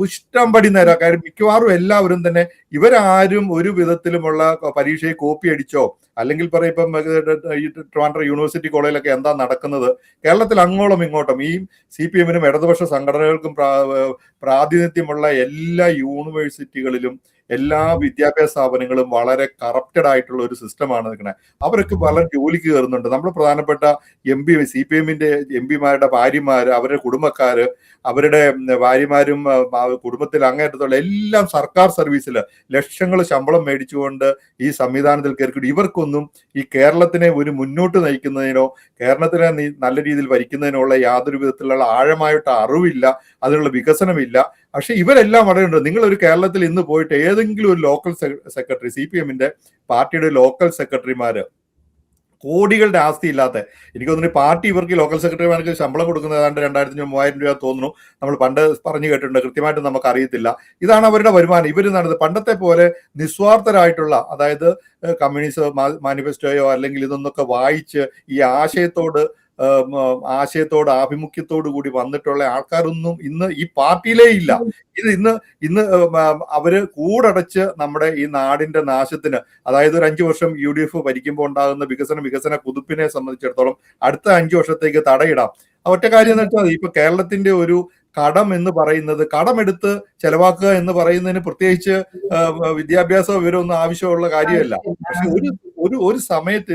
ഇഷ്ടംപടി നേരം. കാര്യം മിക്കവാറും എല്ലാവരും തന്നെ ഇവരാരും ഒരു വിധത്തിലുമുള്ള പരീക്ഷയെ കോപ്പി അടിച്ചോ അല്ലെങ്കിൽ പറയും ഇപ്പം ട്രിവാൻഡ്രം യൂണിവേഴ്സിറ്റി കോളേജിലൊക്കെ എന്താ നടക്കുന്നത് കേരളത്തിൽ അങ്ങോളം ഇങ്ങോട്ടും ഈ CPM-നും ഇടതുപക്ഷ സംഘടനകൾക്കും പ്രാതിനിധ്യമുള്ള എല്ലാ യൂണിവേഴ്സിറ്റികളിലും എല്ലാ വിദ്യാഭ്യാസ സ്ഥാപനങ്ങളും വളരെ കറപ്റ്റഡ് ആയിട്ടുള്ള ഒരു സിസ്റ്റമാണ് നിൽക്കുന്നത്. അവരൊക്കെ വളരെ ജോലിക്ക് കയറുന്നുണ്ട്. നമ്മുടെ പ്രധാനപ്പെട്ട CPM-ന്റെ MPമാരുടെ ഭാര്യമാര്, അവരുടെ കുടുംബക്കാര്, അവരുടെ ഭാര്യമാരും കുടുംബത്തിൽ അങ്ങേറ്റത്തുള്ള എല്ലാം സർക്കാർ സർവീസിൽ ലക്ഷങ്ങൾ ശമ്പളം മേടിച്ചുകൊണ്ട് ഈ സംവിധാനത്തിൽ കയറിക്കൊണ്ട് ഇവർക്കൊന്നും ഈ കേരളത്തിനെ ഒരു മുന്നോട്ട് നയിക്കുന്നതിനോ കേരളത്തിനെ നല്ല രീതിയിൽ ഭരിക്കുന്നതിനുള്ള യാതൊരു വിധത്തിലുള്ള ആഴമായിട്ട് അറിവില്ല, അതിനുള്ള വികസനമില്ല. പക്ഷെ ഇവരെല്ലാം അവിടെയുണ്ട്. നിങ്ങളൊരു കേരളത്തിൽ ഇന്ന് പോയിട്ട് ഏതെങ്കിലും ഒരു ലോക്കൽ സെക്രട്ടറി, CPM-ന്റെ പാർട്ടിയുടെ ലോക്കൽ സെക്രട്ടറിമാര് കോടികളുടെ ആസ്തി ഇല്ലാത്ത, എനിക്ക് തോന്നുന്നു പാർട്ടി ഇവർക്ക് ലോക്കൽ സെക്രട്ടറിമാർക്ക് ശമ്പളം കൊടുക്കുന്നത് ഏതാണ്ട് 2,000-3,000 രൂപ തോന്നുന്നു. നമ്മൾ പണ്ട് പറഞ്ഞു കേട്ടിട്ടുണ്ട്, കൃത്യമായിട്ട് നമുക്ക് അറിയത്തില്ല. ഇതാണ് അവരുടെ വരുമാനം. ഇവർ നടന്നത് പണ്ടത്തെ പോലെ നിസ്വാർത്ഥരായിട്ടുള്ള, അതായത് കമ്മ്യൂണിസ്റ്റ് മാനിഫെസ്റ്റോയോ അല്ലെങ്കിൽ ഇതൊന്നൊക്കെ വായിച്ച് ഈ ആശയത്തോട് ആഭിമുഖ്യത്തോടു കൂടി വന്നിട്ടുള്ള ആൾക്കാരൊന്നും ഇന്ന് ഈ പാർട്ടിയിലേ ഇല്ല. ഇന്ന് അവര് കൂടടച്ച് നമ്മുടെ ഈ നാടിന്റെ നാശത്തിന്, അതായത് ഒരു 5 വർഷം UDF ഭരിക്കുമ്പോൾ ഉണ്ടാകുന്ന വികസന കുതിപ്പിനെ സംബന്ധിച്ചിടത്തോളം അടുത്ത 5 വർഷത്തേക്ക് തടയിടാം. ഒറ്റ കാര്യം എന്ന് വെച്ചാൽ ഇപ്പൊ കേരളത്തിന്റെ ഒരു കടം എന്ന് പറയുന്നത്, കടമെടുത്ത് ചെലവാക്കുക എന്ന് പറയുന്നതിന് പ്രത്യേകിച്ച് വിദ്യാഭ്യാസ വിവരമൊന്നും ആവശ്യമുള്ള കാര്യമല്ല. പക്ഷെ ഒരു സമയത്ത്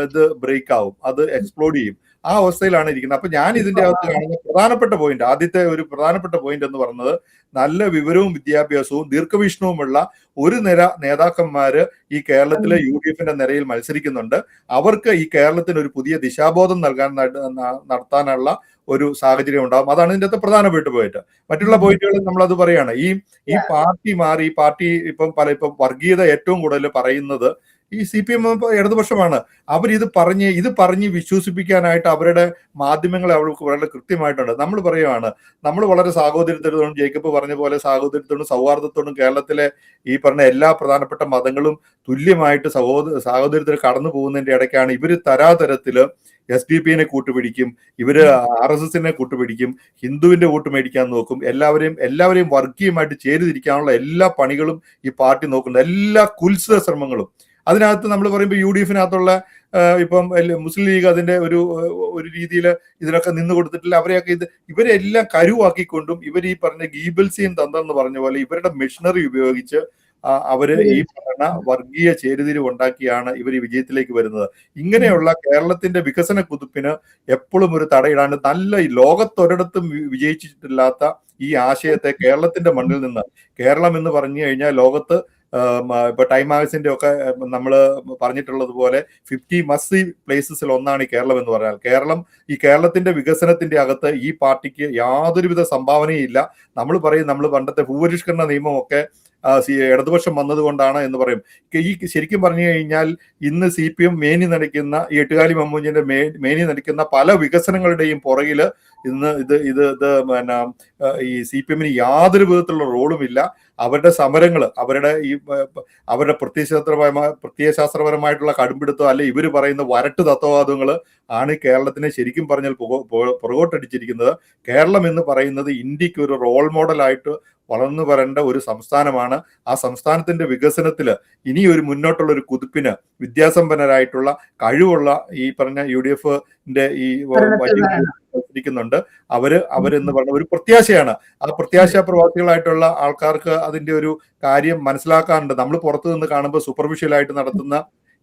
ഇത് ബ്രേക്ക് ആവും, അത് എക്സ്പ്ലോഡ് ചെയ്യും. ആ അവസ്ഥയിലാണ് ഇരിക്കുന്നത്. അപ്പൊ ഞാൻ ഇതിന്റെ അകത്ത് കാണുന്ന പ്രധാനപ്പെട്ട പോയിന്റ്, ആദ്യത്തെ ഒരു പ്രധാനപ്പെട്ട പോയിന്റ് എന്ന് പറയുന്നത്, നല്ല വിവരവും വിദ്യാഭ്യാസവും ദീർഘവീക്ഷണവുമുള്ള ഒരു നിര നേതാക്കന്മാര് ഈ കേരളത്തിലെ UDF-ന്റെ നിരയിൽ മത്സരിക്കുന്നുണ്ട്. അവർക്ക് ഈ കേരളത്തിന് ഒരു പുതിയ ദിശാബോധം നടത്താനുള്ള ഒരു സാഹചര്യം ഉണ്ടാകും. അതാണ് ഇതിന്റെ അകത്ത് പ്രധാനപ്പെട്ട പോയിട്ട്. മറ്റുള്ള പോയിന്റുകൾ നമ്മളത് പറയാണ്. ഈ പാർട്ടി മാറി, ഈ പാർട്ടി ഇപ്പം വർഗീയത ഏറ്റവും കൂടുതൽ പറയുന്നത് ഈ CPM ഇടതുപക്ഷമാണ്. ഇത് പറഞ്ഞ് വിശ്വസിപ്പിക്കാനായിട്ട് അവരുടെ മാധ്യമങ്ങളെ അവർക്ക് വളരെ കൃത്യമായിട്ടുണ്ട്. നമ്മൾ പറയുകയാണ്, നമ്മൾ വളരെ സാഹോദര്യത്തോടും ജേക്കബ് പറഞ്ഞ പോലെ സാഹോദര്യത്തോടും സൗഹാർദ്ദത്തോടും കേരളത്തിലെ ഈ പറഞ്ഞ എല്ലാ പ്രധാനപ്പെട്ട മതങ്ങളും തുല്യമായിട്ട് സാഹോദര്യത്തിൽ കടന്നു പോകുന്നതിന്റെ ഇടയ്ക്കാണ് ഇവര് തരാതരത്തില് SDP-നെ കൂട്ടുപിടിക്കും, ഇവര് RSS-നെ കൂട്ടുപിടിക്കും, ഹിന്ദുവിന്റെ വോട്ട് മേടിക്കാൻ നോക്കും, എല്ലാവരെയും വർഗീയമായിട്ട് ചേരിതിരിക്കാനുള്ള എല്ലാ പണികളും ഈ പാർട്ടി നോക്കുന്നത്, എല്ലാ കുൽസിത ശ്രമങ്ങളും. അതിനകത്ത് നമ്മൾ പറയുമ്പോൾ UDF-നകത്തുള്ള ഇപ്പം മുസ്ലിം ലീഗ് അതിന്റെ ഒരു രീതിയിൽ ഇതിനൊക്കെ നിന്ന് കൊടുത്തിട്ടില്ല. അവരെയൊക്കെ ഇവരെല്ലാം കരുവാക്കിക്കൊണ്ടും ഇവർ ഈ പറഞ്ഞ ഗീബൽസിയൻ തന്ത്രം എന്ന് പറഞ്ഞ പോലെ ഇവരുടെ മെഷീനറി ഉപയോഗിച്ച് അവര് ഈ പറഞ്ഞ വർഗീയ ചേരിതിരിവ് ഉണ്ടാക്കിയാണ് ഇവർ ഈ വിജയത്തിലേക്ക് വരുന്നത്. ഇങ്ങനെയുള്ള കേരളത്തിന്റെ വികസന കുതിപ്പിന് എപ്പോഴും ഒരു തടയിടാണ്ട് നല്ല ലോകത്തൊരിടത്തും വിജയിച്ചിട്ടില്ലാത്ത ഈ ആശയത്തെ കേരളത്തിന്റെ മണ്ണിൽ നിന്ന്, കേരളം എന്ന് പറഞ്ഞു കഴിഞ്ഞാൽ ലോകത്ത് ഇപ്പൊ ടൈം മാഗസിന്റെ ഒക്കെ നമ്മൾ പറഞ്ഞിട്ടുള്ളത് പോലെ 50 മസ്റ്റ് സീ പ്ലേസസിൽ ഒന്നാണ് ഈ കേരളം എന്ന് പറഞ്ഞാൽ. ഈ കേരളത്തിന്റെ വികസനത്തിന്റെ അകത്ത് ഈ പാർട്ടിക്ക് യാതൊരുവിധ സംഭാവനയും ഇല്ല. നമ്മൾ പണ്ടത്തെ ഭൂപരിഷ്കരണ നിയമമൊക്കെ ഇടതുപക്ഷം വന്നതുകൊണ്ടാണ് എന്ന് പറയും. ഈ ശരിക്കും പറഞ്ഞു കഴിഞ്ഞാൽ ഇന്ന് CPM മേനി നടിക്കുന്ന ഈ എട്ടുകാലി മമ്മൂഞ്ഞിന്റെ മേനി നടിക്കുന്ന പല വികസനങ്ങളുടെയും പുറകില് ഇന്ന് പിന്നെ ഈ CPM യാതൊരു വിധത്തിലുള്ള റോളുമില്ല. അവരുടെ സമരങ്ങൾ, അവരുടെ പ്രത്യയശാസ്ത്രപരമായിട്ടുള്ള കടുംപിടുത്തം, അല്ലെ ഇവർ പറയുന്ന വരട്ട് തത്വവാദങ്ങൾ ആണ് കേരളത്തിനെ ശരിക്കും പറഞ്ഞാൽ പുറകോട്ടടിച്ചിരിക്കുന്നത്. കേരളം എന്ന് പറയുന്നത് ഇന്ത്യക്ക് ഒരു റോൾ മോഡലായിട്ട് വളർന്നു വരേണ്ട ഒരു സംസ്ഥാനമാണ്. ആ സംസ്ഥാനത്തിന്റെ വികസനത്തിൽ ഇനി ഒരു മുന്നോട്ടുള്ള ഒരു കുതിപ്പിന് വിദ്യാസമ്പന്നരായിട്ടുള്ള കഴിവുള്ള ഈ പറഞ്ഞ UDFന്റെ ഈ ഇരിക്കുന്നുണ്ട്. അവരെന്ന് പറഞ്ഞ ഒരു പ്രത്യാശയാണ്. ആ പ്രത്യാശ പ്രവാസികളായിട്ടുള്ള ആൾക്കാർക്ക് അതിന്റെ ഒരു കാര്യം മനസ്സിലാക്കാറുണ്ട്. നമ്മൾ പുറത്തു നിന്ന് കാണുമ്പോൾ സൂപ്പർഫിഷ്യലായിട്ട് നടത്തുന്ന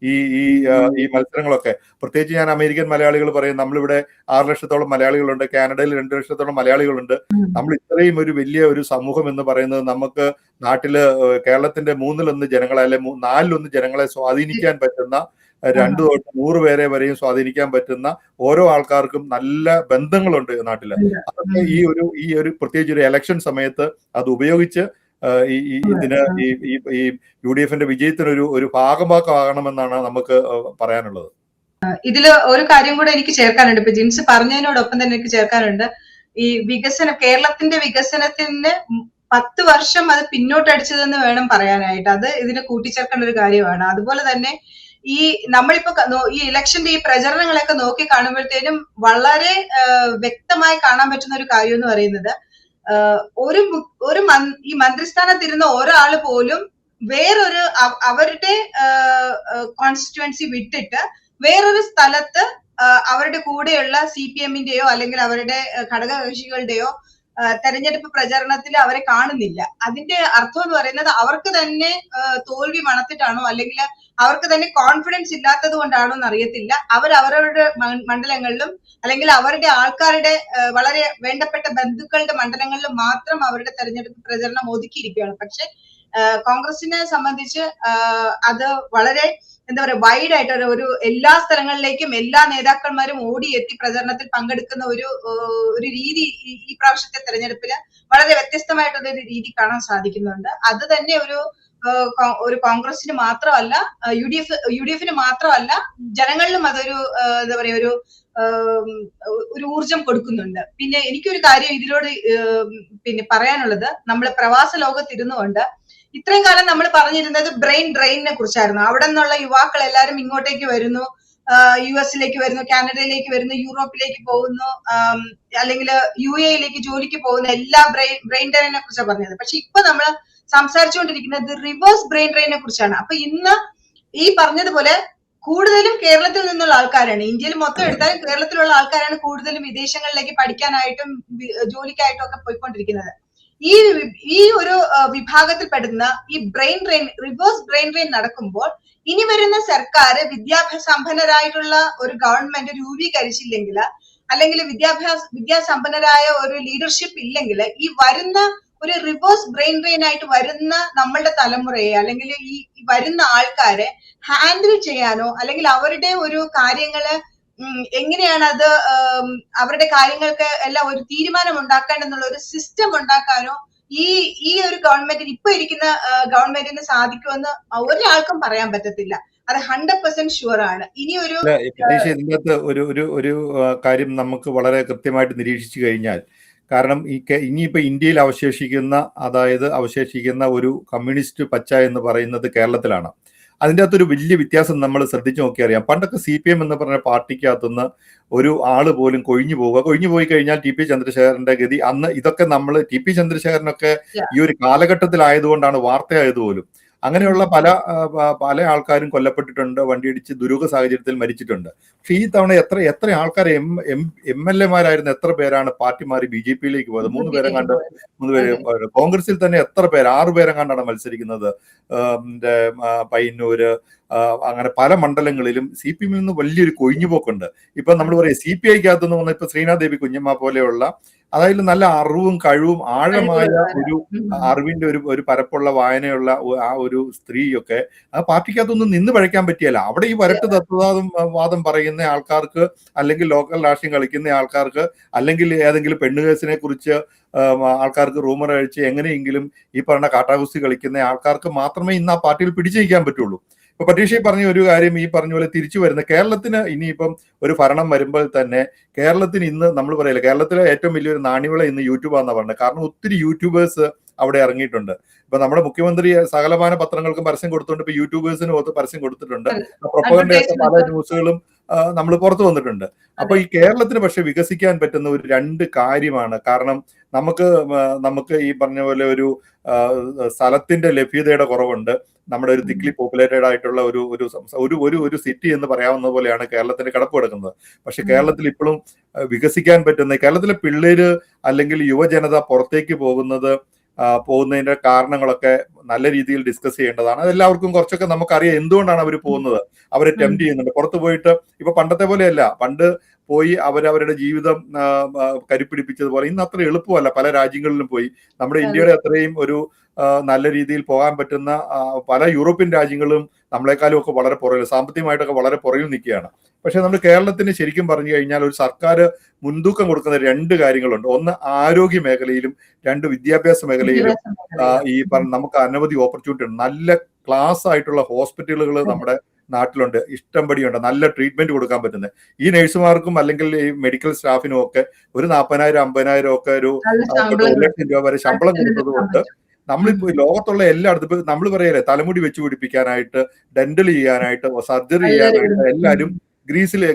ഈ മത്സരങ്ങളൊക്കെ, പ്രത്യേകിച്ച് ഞാൻ അമേരിക്കൻ മലയാളികൾ പറയും, നമ്മളിവിടെ 6 ലക്ഷത്തോളം മലയാളികളുണ്ട്, കാനഡയിൽ 2 ലക്ഷത്തോളം മലയാളികളുണ്ട്. നമ്മൾ ഇത്രയും ഒരു വലിയ ഒരു സമൂഹം എന്ന് പറയുന്നത് നമുക്ക് നാട്ടില് കേരളത്തിന്റെ 3/1 ജനങ്ങളെ, അല്ലെ 4/1 ജനങ്ങളെ സ്വാധീനിക്കാൻ പറ്റുന്ന, 2 തൊട്ട് 100 പേരെ വരെയും സ്വാധീനിക്കാൻ പറ്റുന്ന ഓരോ ആൾക്കാർക്കും നല്ല ബന്ധങ്ങളുണ്ട് നാട്ടില്. അതൊക്കെ ഈ ഒരു പ്രത്യേകിച്ച് ഒരു ഇലക്ഷൻ സമയത്ത് അത് ഉപയോഗിച്ച് ഇതിന് ഈ UDFന്റെ വിജയത്തിന് ഒരു ഭാഗമാക്കണമെന്നാണ് നമുക്ക് പറയാനുള്ളത്. ഇതില് ഒരു കാര്യം കൂടെ എനിക്ക് ചേർക്കാനുണ്ട്. ഇപ്പൊ ജിൻസ് പറഞ്ഞതിനോടൊപ്പം തന്നെ എനിക്ക് ചേർക്കാനുണ്ട്. ഈ വികസനം, കേരളത്തിന്റെ വികസനത്തിന് 10 വർഷം അത് പിന്നോട്ടടിച്ചതെന്ന് വേണം പറയാനായിട്ട്. അത് ഇതിന് കൂട്ടിച്ചേർക്കേണ്ട ഒരു കാര്യമാണ്. അതുപോലെ തന്നെ ഈ നമ്മളിപ്പോ ഈ ഇലക്ഷന്റെ ഈ പ്രചരണങ്ങളൊക്കെ നോക്കി കാണുമ്പോഴത്തേനും വളരെ വ്യക്തമായി കാണാൻ പറ്റുന്ന ഒരു കാര്യം എന്ന് പറയുന്നത്, ഈ മന്ത്രിസ്ഥാനത്തിരുന്ന ഒരാള് പോലും വേറൊരു അവരുടെ കോൺസ്റ്റിറ്റ്യുവൻസി വിട്ടിട്ട് വേറൊരു സ്ഥലത്ത് അവരുടെ കൂടെയുള്ള CPMന്റെയോ അല്ലെങ്കിൽ അവരുടെ ഘടകകക്ഷികളുടെയോ തെരഞ്ഞെടുപ്പ് പ്രചരണത്തിൽ അവരെ കാണുന്നില്ല. അതിന്റെ അർത്ഥം എന്ന് പറയുന്നത് അവർക്ക് തന്നെ തോൽവി മണത്തിട്ടാണോ അല്ലെങ്കിൽ അവർക്ക് തന്നെ കോൺഫിഡൻസ് ഇല്ലാത്തത് കൊണ്ടാണോ എന്ന് അറിയത്തില്ല. അവരവരുടെ മണ്ഡലങ്ങളിലും അല്ലെങ്കിൽ അവരുടെ ആൾക്കാരുടെ വളരെ വേണ്ടപ്പെട്ട ബന്ധുക്കളുടെ മണ്ഡലങ്ങളിലും മാത്രം അവരുടെ തെരഞ്ഞെടുപ്പ് പ്രചരണം ഒതുക്കിയിരിക്കുകയാണ്. പക്ഷെ കോൺഗ്രസിനെ സംബന്ധിച്ച് അത് വളരെ എന്താ പറയുക, വൈഡ് ആയിട്ട് ഒരു എല്ലാ സ്ഥലങ്ങളിലേക്കും എല്ലാ നേതാക്കന്മാരും ഓടിയെത്തി പ്രചരണത്തിൽ പങ്കെടുക്കുന്ന ഒരു രീതി ഈ പ്രാവശ്യത്തെ തെരഞ്ഞെടുപ്പില് വളരെ വ്യത്യസ്തമായിട്ടുള്ള ഒരു രീതി കാണാൻ സാധിക്കുന്നുണ്ട്. അത് തന്നെ ഒരു കോൺഗ്രസിന് മാത്രമല്ല, UDFന് മാത്രമല്ല, ജനങ്ങളിലും അതൊരു എന്താ പറയാ ഒരു ഊർജം കൊടുക്കുന്നുണ്ട്. പിന്നെ എനിക്കൊരു കാര്യം ഇതിലൂടെ പിന്നെ പറയാനുള്ളത്, നമ്മള് പ്രവാസ ലോകത്തിരുന്നുകൊണ്ട് ഇത്രയും കാലം നമ്മൾ പറഞ്ഞിരുന്നത് ബ്രെയിൻ ഡ്രെയിനിനെ കുറിച്ചായിരുന്നു. അവിടെ നിന്നുള്ള യുവാക്കൾ എല്ലാവരും ഇങ്ങോട്ടേക്ക് വരുന്നു, US വരുന്നു, കാനഡയിലേക്ക് വരുന്നു, യൂറോപ്പിലേക്ക് പോകുന്നു, അല്ലെങ്കിൽ UAEയിലേക്ക് ജോലിക്ക് പോകുന്ന എല്ലാ ബ്രെയിൻ ഡ്രെയിനെ കുറിച്ചാണ് പറഞ്ഞത്. പക്ഷെ ഇപ്പൊ നമ്മൾ സംസാരിച്ചുകൊണ്ടിരിക്കുന്നത് റിവേഴ്സ് ബ്രെയിൻ ഡ്രെയിനെ കുറിച്ചാണ്. അപ്പൊ ഇന്ന് ഈ പറഞ്ഞതുപോലെ കൂടുതലും കേരളത്തിൽ നിന്നുള്ള ആൾക്കാരാണ്. ഇന്ത്യയിൽ മൊത്തം എടുത്താലും കേരളത്തിലുള്ള ആൾക്കാരാണ് കൂടുതലും വിദേശങ്ങളിലേക്ക് പഠിക്കാനായിട്ടും ജോലിക്കായിട്ടും ഒക്കെ പോയിക്കൊണ്ടിരിക്കുന്നത്. ഈ ഒരു വിഭാഗത്തിൽപ്പെടുന്ന ഈ brain drain, reverse brain drain നടക്കുമ്പോൾ ഇനി വരുന്ന സർക്കാർ വിദ്യാസമ്പന്നരായിട്ടുള്ള ഒരു ഗവൺമെന്റ് രൂപീകരിച്ചില്ലെങ്കിൽ, അല്ലെങ്കിൽ വിദ്യാസമ്പന്നരായ ഒരു ലീഡർഷിപ്പ് ഇല്ലെങ്കിൽ, ഈ വരുന്ന ഒരു റിവേഴ്സ് ബ്രെയിൻ ഡ്രെയിൻ ആയിട്ട് വരുന്ന നമ്മളുടെ തലമുറയെ അല്ലെങ്കിൽ ഈ വരുന്ന ആൾക്കാരെ ഹാൻഡിൽ ചെയ്യാനോ അല്ലെങ്കിൽ അവരുടെ ഒരു കാര്യങ്ങള് എങ്ങനെയാണ് അത് അവരുടെ കാര്യങ്ങൾക്ക് എല്ലാം ഒരു തീരുമാനം ഉണ്ടാക്കേണ്ടെന്നുള്ള ഒരു സിസ്റ്റം ഉണ്ടാക്കാനോ ഈ ഒരു ഗവൺമെന്റിന്, ഇപ്പൊ ഇരിക്കുന്ന ഗവൺമെന്റിന് സാധിക്കുമെന്ന് ഒരാൾക്കും പറയാൻ പറ്റത്തില്ല. അത് 100% ഷുവർ ആണ്. ഇനി ഇതിനകത്ത് ഒരു കാര്യം നമുക്ക് വളരെ കൃത്യമായിട്ട് നിരീക്ഷിച്ചു കഴിഞ്ഞാൽ, കാരണം ഇനിയിപ്പോ ഇന്ത്യയിൽ അവശേഷിക്കുന്ന ഒരു കമ്മ്യൂണിസ്റ്റ് പച്ച എന്ന് പറയുന്നത് കേരളത്തിലാണ്. അതിൻ്റെ അകത്തൊരു വലിയ വ്യത്യാസം നമ്മൾ ശ്രദ്ധിച്ചു നോക്കിയറിയാം. പണ്ടൊക്കെ CPM എന്ന് പറഞ്ഞ പാർട്ടിക്കകത്തുനിന്ന് ഒരു ആള് പോലും കൊഴിഞ്ഞു പോയി കഴിഞ്ഞാൽ TP ചന്ദ്രശേഖരന്റെ ഗതി, അന്ന് ഇതൊക്കെ നമ്മൾ TP ചന്ദ്രശേഖരനൊക്കെ ഈ ഒരു കാലഘട്ടത്തിലായതുകൊണ്ടാണ് വാർത്തയായതുപോലും. അങ്ങനെയുള്ള പല ആൾക്കാരും കൊല്ലപ്പെട്ടിട്ടുണ്ട്, വണ്ടിയിടിച്ച് ദുരൂഹ സാഹചര്യത്തിൽ മരിച്ചിട്ടുണ്ട്. പക്ഷെ ഈ തവണ എത്ര ആൾക്കാർ MLA-മാരായിരുന്ന എത്ര പേരാണ് പാർട്ടി മാറി BJPയിലേക്ക് പോയത്? 3 പേരെ കണ്ട് 3 പേര്. കോൺഗ്രസിൽ തന്നെ എത്ര പേര്? 6 പേരെ കണ്ടാണ് മത്സരിക്കുന്നത്. പയ്യന്നൂര്, അങ്ങനെ പല മണ്ഡലങ്ങളിലും CPM നിന്ന് വലിയൊരു കൊഴിഞ്ഞുപോക്കുണ്ട്. ഇപ്പൊ നമ്മൾ പറയാം CPI-ക്കകത്ത് നിന്ന് വന്ന ഇപ്പൊ ശ്രീനാഥ് ദേവി കുഞ്ഞമ്മ പോലെയുള്ള അതായത് നല്ല അറിവും കഴിവും ആഴമായ ഒരു അറിവിന്റെ ഒരു പരപ്പുള്ള വായനയുള്ള ആ ഒരു സ്ത്രീയൊക്കെ ആ പാർട്ടിക്കകത്തൊന്നും നിന്ന് പഴയ്ക്കാൻ പറ്റിയല്ല. അവിടെ ഈ വരട്ട് തത്വവാദം പറയുന്ന ആൾക്കാർക്ക്, അല്ലെങ്കിൽ ലോക്കൽ രാഷ്ട്രീയം കളിക്കുന്ന ആൾക്കാർക്ക്, അല്ലെങ്കിൽ ഏതെങ്കിലും പെണ്ണുകേസിനെ കുറിച്ച് ആൾക്കാർക്ക് റൂമർ അഴിച്ച് എങ്ങനെയെങ്കിലും ഈ പറഞ്ഞ കാട്ടാകുസ്തി കളിക്കുന്ന ആൾക്കാർക്ക് മാത്രമേ ഇന്ന് ആ പാർട്ടിയിൽ പിടിച്ചു നിൽക്കാൻ പറ്റുള്ളൂ. ഇപ്പൊ പരീക്ഷ പറഞ്ഞ ഒരു കാര്യം, ഈ പറഞ്ഞ പോലെ തിരിച്ചു വരുന്ന കേരളത്തിന് ഇനിയിപ്പം ഒരു ഭരണം വരുമ്പോൾ തന്നെ കേരളത്തിന് ഇന്ന് നമ്മൾ പറയില്ല, കേരളത്തിലെ ഏറ്റവും വലിയൊരു നാണ്യവിള ഇന്ന് യൂട്യൂബാണെന്ന് പറഞ്ഞത്. കാരണം ഒത്തിരി യൂട്യൂബേഴ്സ് അവിടെ ഇറങ്ങിയിട്ടുണ്ട്. ഇപ്പൊ നമ്മുടെ മുഖ്യമന്ത്രി സകലമാന പത്രങ്ങൾക്കും പരസ്യം കൊടുത്തുകൊണ്ട് ഇപ്പൊ യൂട്യൂബേഴ്സിനും ഒത്ത് പരസ്യം കൊടുത്തിട്ടുണ്ട്. പ്രൊപ്പഗൻഡയുടെ പല ന്യൂസുകളും നമ്മൾ പുറത്തു വന്നിട്ടുണ്ട്. അപ്പൊ ഈ കേരളത്തിന് പക്ഷെ വികസിക്കാൻ പറ്റുന്ന ഒരു രണ്ട് കാര്യമാണ്. കാരണം നമുക്ക് ഈ പറഞ്ഞ പോലെ ഒരു സ്ഥലത്തിന്റെ ലഭ്യതയുടെ കുറവുണ്ട്. നമ്മുടെ ഒരു തിക്ലി പോപ്പുലേറ്റഡ് ആയിട്ടുള്ള ഒരു സിറ്റി എന്ന് പറയാവുന്ന പോലെയാണ് കേരളത്തിന് കിടപ്പ് കിടക്കുന്നത്. പക്ഷെ കേരളത്തിൽ ഇപ്പോഴും വികസിക്കാൻ പറ്റുന്ന, കേരളത്തിലെ പിള്ളേര് അല്ലെങ്കിൽ യുവജനത പുറത്തേക്ക് പോകുന്നതിന്റെ കാരണങ്ങളൊക്കെ നല്ല രീതിയിൽ ഡിസ്കസ് ചെയ്യേണ്ടതാണ്. അതെല്ലാവർക്കും കുറച്ചൊക്കെ നമുക്കറിയാം എന്തുകൊണ്ടാണ് അവർ പോകുന്നത്. അവരെ ടെംപ്റ്റ് ചെയ്യുന്നുണ്ട്. പുറത്തു പോയിട്ട് ഇപ്പൊ പണ്ടത്തെ പോലെയല്ല, പണ്ട് പോയി അവരവരുടെ ജീവിതം കരുപ്പിടിപ്പിച്ചതുപോലെ ഇന്ന് അത്ര എളുപ്പമല്ല. പല രാജ്യങ്ങളിലും പോയി നമ്മുടെ ഇന്ത്യയുടെ അത്രയും ഒരു നല്ല രീതിയിൽ പോകാൻ പറ്റുന്ന പല യൂറോപ്യൻ രാജ്യങ്ങളും നമ്മളെക്കാളും ഒക്കെ വളരെ പുറകിൽ, സാമ്പത്തികമായിട്ടൊക്കെ വളരെ പുറകിൽ നിൽക്കുകയാണ്. പക്ഷെ നമ്മുടെ കേരളത്തിന് ശരിക്കും പറഞ്ഞു കഴിഞ്ഞാൽ ഒരു സർക്കാർ മുൻതൂക്കം കൊടുക്കുന്ന രണ്ട് കാര്യങ്ങളുണ്ട്. ഒന്ന് ആരോഗ്യ മേഖലയിലും, രണ്ട് വിദ്യാഭ്യാസ മേഖലയിലും നമുക്ക് അനവധി ഓപ്പർച്യൂണിറ്റി ഉണ്ട്. നല്ല ക്ലാസ് ആയിട്ടുള്ള ഹോസ്പിറ്റലുകൾ നമ്മുടെ നാട്ടിലുണ്ട്, ഇഷ്ടംപടിയുണ്ട്. നല്ല ട്രീറ്റ്മെന്റ് കൊടുക്കാൻ പറ്റുന്നത് ഈ നഴ്സുമാർക്കും അല്ലെങ്കിൽ ഈ മെഡിക്കൽ സ്റ്റാഫിനും ഒക്കെ ഒരു 40,000 50,000 ഒക്കെ ഒരു 1 ലക്ഷം രൂപ വരെ ശമ്പളം കൊടുത്തത് കൊണ്ട് നമ്മളിപ്പോ ലോകത്തുള്ള എല്ലായിടത്തും ഇപ്പൊ നമ്മൾ പറയല്ലേ, തലമുടി വെച്ച് പിടിപ്പിക്കാനായിട്ട്, ഡെന്റൽ ചെയ്യാനായിട്ട്, സർജറി ചെയ്യാനായിട്ട് എല്ലാവരും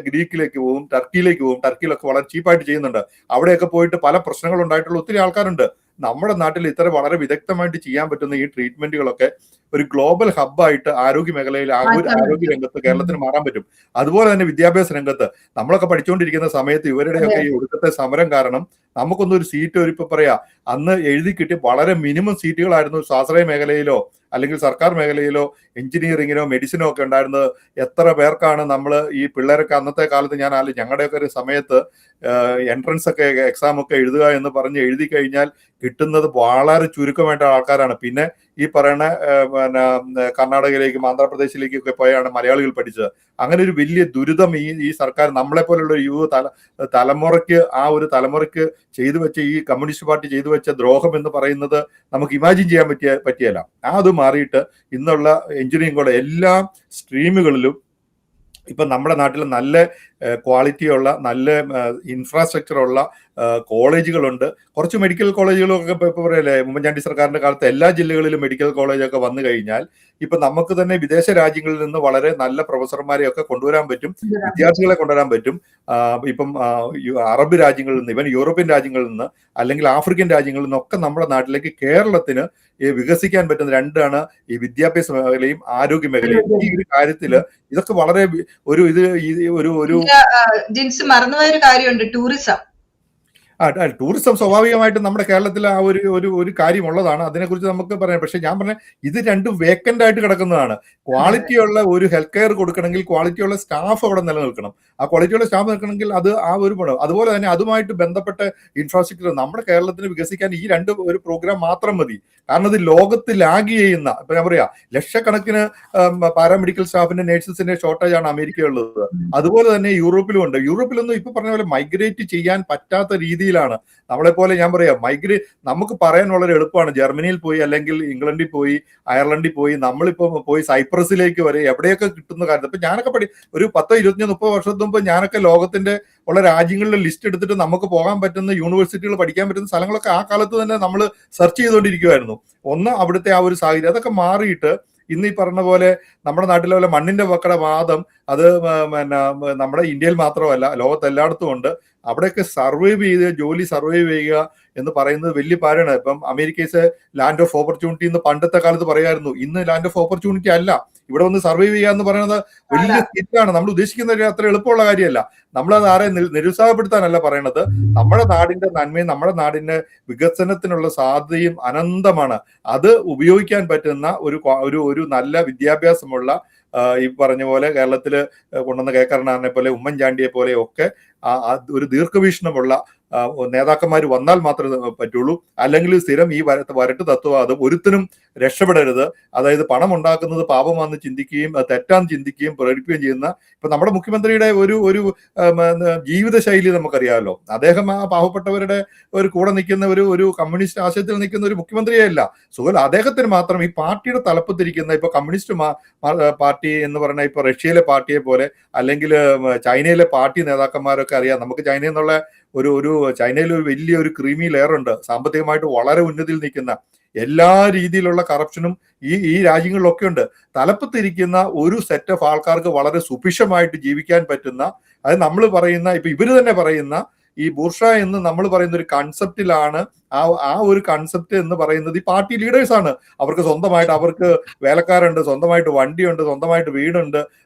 ഗ്രീക്കിലേക്ക് പോകും, ടർക്കിയിലേക്ക് പോകും. ടർക്കിയിലൊക്കെ വളരെ ചീപ്പായിട്ട് ചെയ്യുന്നുണ്ട്. അവിടെയൊക്കെ പോയിട്ട് പല പ്രശ്നങ്ങൾ ഉണ്ടായിട്ടുള്ള ഒത്തിരി ആൾക്കാരുണ്ട്. നമ്മുടെ നാട്ടിൽ ഇത്ര വളരെ വിദഗ്ധമായിട്ട് ചെയ്യാൻ പറ്റുന്ന ഈ ട്രീറ്റ്മെന്റുകളൊക്കെ ഒരു ഗ്ലോബൽ ഹബ്ബായിട്ട് ആരോഗ്യ മേഖലയിൽ ആരോഗ്യ രംഗത്ത് കേരളത്തിന് മാറാൻ പറ്റും. അതുപോലെ തന്നെ വിദ്യാഭ്യാസ രംഗത്ത് നമ്മളൊക്കെ പഠിച്ചുകൊണ്ടിരിക്കുന്ന സമയത്ത് ഇവരുടെയൊക്കെ ഈ ഒടുക്കത്തെ സമരം കാരണം നമുക്കൊന്നും ഒരു സീറ്റ് ഇപ്പൊ പറയാ അന്ന് എഴുതി കിട്ടി വളരെ മിനിമം സീറ്റുകളായിരുന്നു സ്വാശ്രയ മേഖലയിലോ അല്ലെങ്കിൽ സർക്കാർ മേഖലയിലോ എഞ്ചിനീയറിങ്ങിനോ മെഡിസിനോ ഒക്കെ ഉണ്ടായിരുന്നത്. എത്ര പേർക്കാണ് നമ്മൾ ഈ പിള്ളേരൊക്കെ അന്നത്തെ കാലത്ത് ഞങ്ങളുടെയൊക്കെ ഒരു സമയത്ത് എൻട്രൻസ് ഒക്കെ എക്സാം ഒക്കെ എഴുതുക എന്ന് പറഞ്ഞ് എഴുതി കഴിഞ്ഞാൽ കിട്ടുന്നത് വളരെ ചുരുക്കമായിട്ട് ആൾക്കാരാണ്. പിന്നെ ഈ പറയുന്ന കർണാടകയിലേക്കും ആന്ധ്രാപ്രദേശിലേക്കൊക്കെ പോയാണ് മലയാളികൾ പഠിച്ചത്. അങ്ങനെ ഒരു വലിയ ദുരിതം ഈ സർക്കാർ നമ്മളെ പോലുള്ള യുവ തലമുറയ്ക്ക് തലമുറയ്ക്ക് ചെയ്തു വെച്ച ഈ കമ്മ്യൂണിസ്റ്റ് പാർട്ടി ചെയ്തു വെച്ച ദ്രോഹം എന്ന് പറയുന്നത് നമുക്ക് ഇമാജിൻ ചെയ്യാൻ പറ്റിയല്ല. അത് മാറിയിട്ട് ഇന്നുള്ള എഞ്ചിനീയറിംഗ് കൂടെ എല്ലാ സ്ട്രീമുകളിലും ഇപ്പൊ നമ്മുടെ നാട്ടിൽ നല്ല ക്വാളിറ്റിയുള്ള നല്ല ഇൻഫ്രാസ്ട്രക്ചറുള്ള കോളേജുകളുണ്ട്. കുറച്ച് മെഡിക്കൽ കോളേജുകളൊക്കെ ഇപ്പൊ പറയല്ലേ, ഉമ്മൻചാണ്ടി സർക്കാരിന്റെ കാലത്ത് എല്ലാ ജില്ലകളിലും മെഡിക്കൽ കോളേജൊക്കെ വന്നു കഴിഞ്ഞാൽ ഇപ്പൊ നമുക്ക് തന്നെ വിദേശ രാജ്യങ്ങളിൽ നിന്ന് വളരെ നല്ല പ്രൊഫസർമാരെ ഒക്കെ കൊണ്ടുവരാൻ പറ്റും, വിദ്യാർത്ഥികളെ കൊണ്ടുവരാൻ പറ്റും. ഇപ്പം അറബ് രാജ്യങ്ങളിൽ നിന്ന്, ഇവൻ യൂറോപ്യൻ രാജ്യങ്ങളിൽ നിന്ന് അല്ലെങ്കിൽ ആഫ്രിക്കൻ രാജ്യങ്ങളിൽ നിന്നൊക്കെ നമ്മുടെ നാട്ടിലേക്ക് കേരളത്തിന് വികസിക്കാൻ പറ്റുന്ന രണ്ടാണ് ഈ വിദ്യാഭ്യാസ മേഖലയും ആരോഗ്യ മേഖലയും. ഈ ഒരു കാര്യത്തില് ഇതൊക്കെ വളരെ ഒരു ജിൻസ് മറന്നുപോയ ഒരു കാര്യമുണ്ട്, ടൂറിസം. ടൂറിസം സ്വാഭാവികമായിട്ടും നമ്മുടെ കേരളത്തിൽ ആ ഒരു കാര്യമുള്ളതാണ്. അതിനെക്കുറിച്ച് നമുക്ക് പറയാം. പക്ഷെ ഞാൻ പറഞ്ഞ ഇത് രണ്ടും വേക്കന്റ് ആയിട്ട് കിടക്കുന്നതാണ്. ക്വാളിറ്റിയുള്ള ഒരു ഹെൽത്ത് കെയർ കൊടുക്കണമെങ്കിൽ ക്വാളിറ്റിയുള്ള സ്റ്റാഫ് അവിടെ നിലനിൽക്കണം. ആ ക്വാളിറ്റിയുള്ള സ്റ്റാഫ് നിൽക്കണമെങ്കിൽ അത് ആ ഒരു പണം. അതുപോലെ തന്നെ അതുമായിട്ട് ബന്ധപ്പെട്ട ഇൻഫ്രാസ്ട്രക്ചർ നമ്മുടെ കേരളത്തിന് വികസിക്കാൻ ഈ ഒരു പ്രോഗ്രാം മാത്രം മതി. കാരണം ഇത് ലോകത്ത് ലാഗ് ചെയ്യുന്ന, ഇപ്പൊ ഞാൻ പറയാ ലക്ഷക്കണക്കിന് പാരാമെഡിക്കൽ സ്റ്റാഫിന്റെ നഴ്സസിന്റെ ഷോർട്ടേജ് ആണ് അമേരിക്കയുള്ളത്. അതുപോലെ തന്നെ യൂറോപ്പിലും ഉണ്ട്. യൂറോപ്പിലൊന്നും ഇപ്പൊ പറഞ്ഞ പോലെ മൈഗ്രേറ്റ് ചെയ്യാൻ പറ്റാത്ത രീതിയിലാണ്. നമ്മളെപ്പോലെ ഞാൻ പറയാം നമുക്ക് പറയാൻ വളരെ എളുപ്പമാണ്. ജർമ്മനിയിൽ പോയി അല്ലെങ്കിൽ ഇംഗ്ലണ്ടിൽ പോയി അയർലൻഡിൽ പോയി നമ്മളിപ്പോ പോയി സൈപ്രസിലേക്ക് വരെ എവിടെയൊക്കെ കിട്ടുന്ന കാര്യം. ഇപ്പൊ ഞാനൊക്കെ ഒരു 10, 25, 30 വർഷത്തിന് മുമ്പ് ഞാനൊക്കെ ലോകത്തിന്റെ ഉള്ള രാജ്യങ്ങളിലെ ലിസ്റ്റ് എടുത്തിട്ട് നമുക്ക് പോകാൻ പറ്റുന്ന യൂണിവേഴ്സിറ്റികൾ പഠിക്കാൻ പറ്റുന്ന സ്ഥലങ്ങളൊക്കെ ആ കാലത്ത് തന്നെ നമ്മൾ സെർച്ച് ചെയ്തുകൊണ്ടിരിക്കുമായിരുന്നു. ഒന്ന് അവിടുത്തെ ആ ഒരു സാഹചര്യം അതൊക്കെ മാറിയിട്ട് ഇന്ന് ഈ പറഞ്ഞ പോലെ നമ്മുടെ നാട്ടിലെ പോലെ മണ്ണിന്റെ വക്കട വാദം അത് നമ്മുടെ ഇന്ത്യയിൽ മാത്രമല്ല ലോകത്തെല്ലായിടത്തും ഉണ്ട്. അവിടെയൊക്കെ ജോലി സർവൈവ് ചെയ്യുക എന്ന് പറയുന്നത് വലിയ പാരാണ്. ഇപ്പം അമേരിക്കയിലെ ലാൻഡ് ഓഫ് ഓപ്പർച്യൂണിറ്റി എന്ന് പണ്ടത്തെ കാലത്ത് പറയായിരുന്നു. ഇന്ന് ലാൻഡ് ഓഫ് ഓപ്പർച്യൂണിറ്റി അല്ല. ഇവിടെ വന്ന് സർവൈവ് ചെയ്യുക എന്ന് പറയുന്നത് വലിയ സ്കിറ്റാണ്. നമ്മൾ ഉദ്ദേശിക്കുന്ന അത്ര എളുപ്പമുള്ള കാര്യമല്ല. നമ്മളത് ആരെ നിരുത്സാഹപ്പെടുത്താനല്ല പറയണത്. നമ്മുടെ നാടിന്റെ നന്മയും നമ്മുടെ നാടിന്റെ വികസനത്തിനുള്ള സാധ്യതയും അനന്തമാണ്. അത് ഉപയോഗിക്കാൻ പറ്റുന്ന ഒരു നല്ല വിദ്യാഭ്യാസമുള്ള ഈ പറഞ്ഞ പോലെ കേരളത്തിൽ കൊണ്ടുവന്ന കെ കരുണാകരനെ പോലെ ഉമ്മൻചാണ്ടിയെ പോലെ ഒക്കെ ഒരു ദീർഘവീക്ഷണമുള്ള നേതാക്കന്മാർ വന്നാൽ മാത്രമേ പറ്റുള്ളൂ. അല്ലെങ്കിൽ സ്ഥിരം ഈ വരട്ട് തത്വവാദം ഒരുത്തനും രക്ഷപ്പെടരുത്. അതായത് പണം ഉണ്ടാക്കുന്നത് പാപമാണെന്ന് ചിന്തിക്കുകയും തെറ്റാന്ന് ചിന്തിക്കുകയും പ്രകടിപ്പിക്കുകയും ചെയ്യുന്ന ഇപ്പൊ നമ്മുടെ മുഖ്യമന്ത്രിയുടെ ഒരു ജീവിതശൈലി നമുക്കറിയാമല്ലോ. അദ്ദേഹം ആ പാവപ്പെട്ടവരുടെ ഒരു കൂടെ നിൽക്കുന്ന ഒരു കമ്മ്യൂണിസ്റ്റ് ആശയത്തിൽ നിൽക്കുന്ന ഒരു മുഖ്യമന്ത്രിയെ അല്ല. അദ്ദേഹത്തിന് മാത്രം ഈ പാർട്ടിയുടെ തലപ്പത്തിരിക്കുന്ന ഇപ്പൊ കമ്മ്യൂണിസ്റ്റ് പാർട്ടി എന്ന് പറഞ്ഞാൽ ഇപ്പൊ റഷ്യയിലെ പാർട്ടിയെ പോലെ അല്ലെങ്കിൽ ചൈനയിലെ പാർട്ടി നേതാക്കന്മാരൊക്കെ അറിയാം. നമുക്ക് ചൈനയിൽ നിന്നുള്ള ചൈനയിൽ ഒരു വലിയൊരു ക്രീമി ലെയർ ഉണ്ട്. സാമ്പത്തികമായിട്ട് വളരെ ഉന്നതിയിൽ നിൽക്കുന്ന എല്ലാ രീതിയിലുള്ള കറപ്ഷനും ഈ രാജ്യങ്ങളിലൊക്കെ ഉണ്ട്. തലപ്പത്തിരിക്കുന്ന ഒരു സെറ്റ് ഓഫ് ആൾക്കാർക്ക് വളരെ സുഭിക്ഷമായിട്ട് ജീവിക്കാൻ പറ്റുന്ന, അത് നമ്മൾ പറയുന്ന ഇപ്പൊ ഇവര് തന്നെ പറയുന്ന ഈ ബൂർഷ എന്ന് നമ്മൾ പറയുന്ന ഒരു കൺസെപ്റ്റിലാണ് ആ ഒരു കൺസെപ്റ്റ് എന്ന് പറയുന്നത് ഈ പാർട്ടി ലീഡേഴ്സ് ആണ്. അവർക്ക് സ്വന്തമായിട്ട് അവർക്ക് വേലക്കാരുണ്ട്, സ്വന്തമായിട്ട് വണ്ടിയുണ്ട്, സ്വന്തമായിട്ട് വീടുണ്ട്,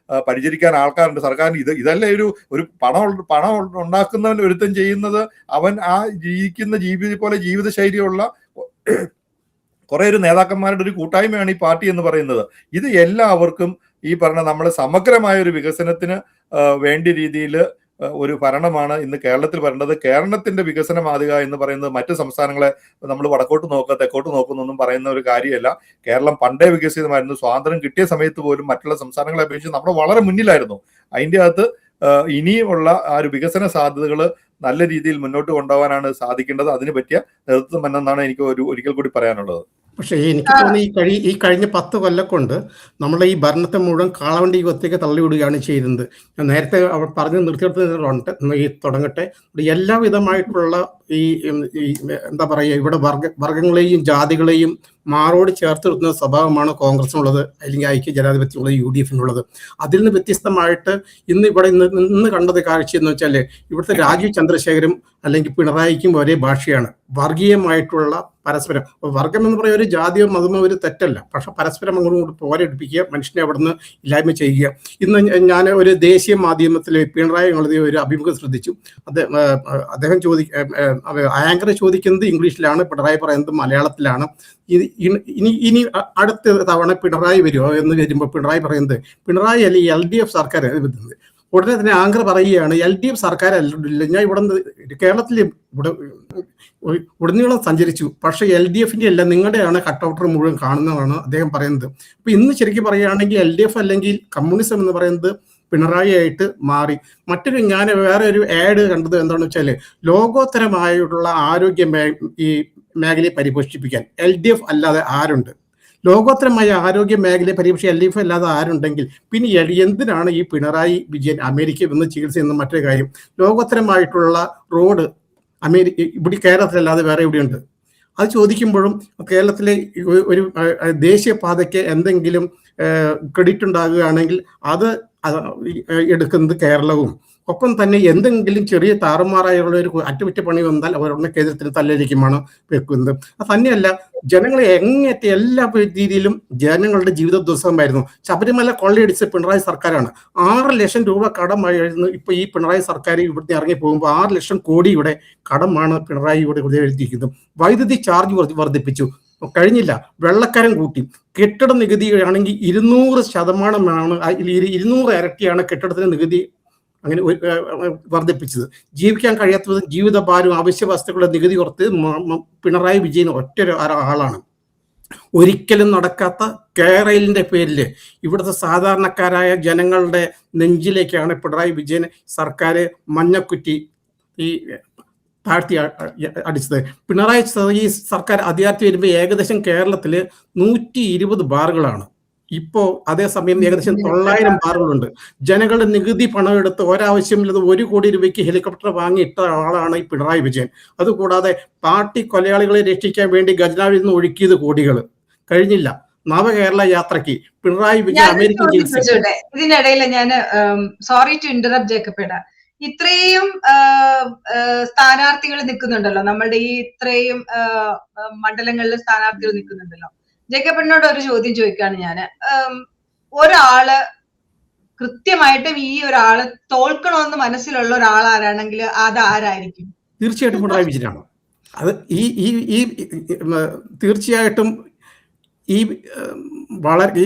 പരിചരിക്കാൻ ആൾക്കാരുണ്ട്. സർക്കാരിന് ഇതല്ലേ ഒരു പണം ഉണ്ടാക്കുന്നവൻ ഒരുത്തൻ ചെയ്യുന്നത്. അവൻ ആ ജീവിക്കുന്ന ജീവിതശൈലിയുള്ള കുറെ ഒരു നേതാക്കന്മാരുടെ ഒരു കൂട്ടായ്മയാണ് ഈ പാർട്ടി എന്ന് പറയുന്നത്. ഇത് എല്ലാവർക്കും ഈ പറഞ്ഞ നമ്മുടെ സമഗ്രമായ ഒരു വികസനത്തിന് വേണ്ട രീതിയിൽ ഒരു ഭരണമാണ് ഇന്ന് കേരളത്തിൽ വരേണ്ടത്. കേരളത്തിന്റെ വികസന മാതൃക എന്ന് പറയുന്നത് മറ്റ് സംസ്ഥാനങ്ങളെ നമ്മൾ വടക്കോട്ട് നോക്കുക തെക്കോട്ട് നോക്കുന്നൊന്നും പറയുന്ന ഒരു കാര്യമല്ല. കേരളം പണ്ടേ വികസിതമായിരുന്നു. സ്വാതന്ത്ര്യം കിട്ടിയ സമയത്ത് പോലും മറ്റുള്ള സംസ്ഥാനങ്ങളെ അപേക്ഷിച്ച് നമ്മൾ വളരെ മുന്നിലായിരുന്നു. അതിൻ്റെ അകത്ത് ഇനിയുമുള്ള ആ ഒരു വികസന സാധ്യതകൾ നല്ല രീതിയിൽ മുന്നോട്ട് കൊണ്ടുപോകാനാണ് സാധിക്കേണ്ടത്. അതിന് പറ്റിയ നേതൃത്വം എന്നാണ് എനിക്ക് ഒരിക്കൽ കൂടി പറയാനുള്ളത്. പക്ഷേ എനിക്ക് തോന്നുന്നു ഈ കഴിഞ്ഞ 10 കൊല്ലം കൊണ്ട് നമ്മുടെ ഈ ഭരണത്തെ മുഴുവൻ കാളവണ്ടി ഒത്തേക്ക് തള്ളിവിടുകയാണ് ചെയ്യുന്നത്. ഞാൻ നേരത്തെ അവർ പറഞ്ഞ് നിർത്തിയെടുത്തിട്ടുണ്ട് ഈ തുടങ്ങട്ടെ. എല്ലാവിധമായിട്ടുള്ള ഈ എന്താ പറയുക, ഇവിടെ വർഗങ്ങളെയും ജാതികളെയും മാറോട് ചേർത്ത് നിർത്തുന്ന സ്വഭാവമാണ് കോൺഗ്രസിനുള്ളത്, അല്ലെങ്കിൽ ഐക്യ ജനാധിപത്യമുള്ളത്, UDFിനുള്ളത്. അതിൽ നിന്ന് വ്യത്യസ്തമായിട്ട് ഇന്ന് കണ്ടത് കാഴ്ച എന്ന് വെച്ചാൽ ഇവിടുത്തെ രാജീവ് ചന്ദ്രശേഖരും അല്ലെങ്കിൽ പിണറായിക്കും ഒരേ ഭാഷയാണ്. വർഗീയമായിട്ടുള്ള പരസ്പരം, വർഗം എന്ന് പറയുന്ന ഒരു ജാതിയോ മതമോ ഒരു തെറ്റല്ല, പക്ഷെ പരസ്പരം അങ്ങോട്ട് പോരടിപ്പിക്കുക, മനുഷ്യനെ അവിടെ നിന്ന് ഇല്ലായ്മ ചെയ്യുക. ഇന്ന് ഞാൻ ഒരു ദേശീയ മാധ്യമത്തിൽ പിണറായി ഒരു അഭിമുഖം ശ്രദ്ധിച്ചു. അദ്ദേഹം ആങ്കർ ചോദിക്കുന്നത് ഇംഗ്ലീഷിലാണ്, പിണറായി പറയുന്നത് മലയാളത്തിലാണ്. ഇനി അടുത്ത തവണ പിണറായി വരുമോ എന്ന് വരുമ്പോൾ പിണറായി പറയുന്നത് പിണറായി അല്ലെങ്കിൽ LDF സർക്കാർ വരുന്നത്. ഉടനെ തന്നെ ആങ്കർ പറയുകയാണ് LDF സർക്കാർ അല്ല, ഞാൻ ഇവിടെ കേരളത്തിൽ ഉടനീളം സഞ്ചരിച്ചു, പക്ഷെ LDFന്റെ അല്ല നിങ്ങളുടെയാണ് കട്ടൗട്ടർ മുഴുവൻ കാണുന്നതാണ് അദ്ദേഹം പറയുന്നത്. അപ്പൊ ഇന്ന് ശരിക്കും പറയുകയാണെങ്കിൽ LDF അല്ലെങ്കിൽ കമ്മ്യൂണിസം എന്ന് പറയുന്നത് പിണറായി ആയിട്ട് മാറി. ഞാൻ വേറെ ഒരു ആഡ് കണ്ടത് എന്താണെന്ന് വെച്ചാൽ ലോകോത്തരമായിട്ടുള്ള ആരോഗ്യ ഈ മേഖലയെ പരിപോഷിപ്പിക്കാൻ LDF അല്ലാതെ ആരുണ്ട്? ലോകോത്തരമായ ആരോഗ്യ മേഖലയെ പരിപോഷിക്കാൻ LDF അല്ലാതെ ആരുണ്ടെങ്കിൽ പിന്നെ എന്തിനാണ് ഈ പിണറായി വിജയൻ അമേരിക്കയിൽ വന്ന് ചികിത്സ ചെയ്യുന്ന? മറ്റൊരു കാര്യം, ലോകോത്തരമായിട്ടുള്ള റോഡ് ഇവിടെ കേരളത്തിലല്ലാതെ വേറെ എവിടെയുണ്ട്? അത് ചോദിക്കുമ്പോഴും കേരളത്തിലെ ഒരു ദേശീയപാതയ്ക്ക് എന്തെങ്കിലും ക്രെഡിറ്റ് ഉണ്ടാകുകയാണെങ്കിൽ അത് എടുക്കുന്നത് കേരളവും. ഒപ്പം തന്നെ എന്തെങ്കിലും ചെറിയ താറുമാറായുള്ള ഒരു അറ്റകുറ്റപ്പണി വന്നാൽ അവരുടെ കേന്ദ്രത്തിന് തല്ലിരിക്കുമാണ് വെക്കുന്നത്. അത് തന്നെയല്ല, ജനങ്ങളെ എങ്ങേറ്റ എല്ലാ രീതിയിലും ജനങ്ങളുടെ ജീവിത ദുസ്സഹമായിരുന്നു. ശബരിമല കൊള്ളയടിച്ച പിണറായി സർക്കാരാണ്. 6 ലക്ഷം രൂപ കടമായിരുന്നു. ഇപ്പൊ ഈ പിണറായി സർക്കാർ ഇവിടുത്തെ ഇറങ്ങി പോകുമ്പോൾ 6 ലക്ഷം കോടിയുടെ കടമാണ് പിണറായി ഇവിടെ എഴുതിയിരിക്കുന്നത്. വൈദ്യുതി ചാർജ് വർദ്ധിപ്പിച്ചു, കഴിഞ്ഞില്ല, വെള്ളക്കരം കൂട്ടി. കെട്ടിട നികുതി ആണെങ്കിൽ 200% 200 ഇരട്ടിയാണ് കെട്ടിടത്തിന് നികുതി അങ്ങനെ വർദ്ധിപ്പിച്ചത്. ജീവിക്കാൻ കഴിയാത്തതും ജീവിതഭാരവും അവശ്യ വസ്തുക്കളുടെ നികുതി കുറത്ത് പിണറായി വിജയൻ ഒറ്റ ആളാണ്. ഒരിക്കലും നടക്കാത്ത കേരളിന്റെ പേരിൽ ഇവിടുത്തെ സാധാരണക്കാരായ ജനങ്ങളുടെ നെഞ്ചിലേക്കാണ് പിണറായി വിജയൻ സർക്കാർ മഞ്ഞക്കുറ്റി ഈ താഴ്ത്തി അടിച്ചത്. പിണറായി ഈ സർക്കാർ അധികാരത്തിൽ വരുമ്പോൾ ഏകദേശം കേരളത്തിൽ 120 ബാറുകളാണ്. ഇപ്പോ അതേസമയം ഏകദേശം 900 ബാറുകളുണ്ട്. ജനങ്ങളുടെ നികുതി പണം എടുത്ത് ഒരാവശ്യമില്ലാതെ 1 കോടി രൂപയ്ക്ക് ഹെലികോപ്റ്റർ വാങ്ങിയിട്ട ആളാണ് ഈ പിണറായി വിജയൻ. അതുകൂടാതെ പാർട്ടി കൊലയാളികളെ രക്ഷിക്കാൻ വേണ്ടി ഖജനാവിൽ നിന്ന് ഒഴുക്കിയത് കോടികൾ. കഴിഞ്ഞില്ല, നവകേരള യാത്രയ്ക്ക് പിണറായി വിജയൻ അമേരിക്കൻ ചികിത്സ. ഇതിനിടയിൽ ഞാൻ സോറി ടു ഇന്ററപ്റ്റ് ജേക്കബ്, ഇത്രയും സ്ഥാനാർത്ഥികൾ നിൽക്കുന്നുണ്ടല്ലോ, നമ്മളുടെ ഈ ഇത്രയും മണ്ഡലങ്ങളിൽ സ്ഥാനാർത്ഥികൾ നിൽക്കുന്നുണ്ടല്ലോ. ജേക്കബിനോട് ഒരു ചോദ്യം ചോദിക്കാണ് ഞാന്. ഒരാള് കൃത്യമായിട്ടും ഈ ഒരാള് തോൽക്കണമെന്ന് മനസ്സിലുള്ള ഒരാളാരാണെങ്കിൽ അത് ആരായിരിക്കും? തീർച്ചയായിട്ടും പിണറായി വിജയനാണ്. അത് ഈ തീർച്ചയായിട്ടും ഈ വളരെ ഈ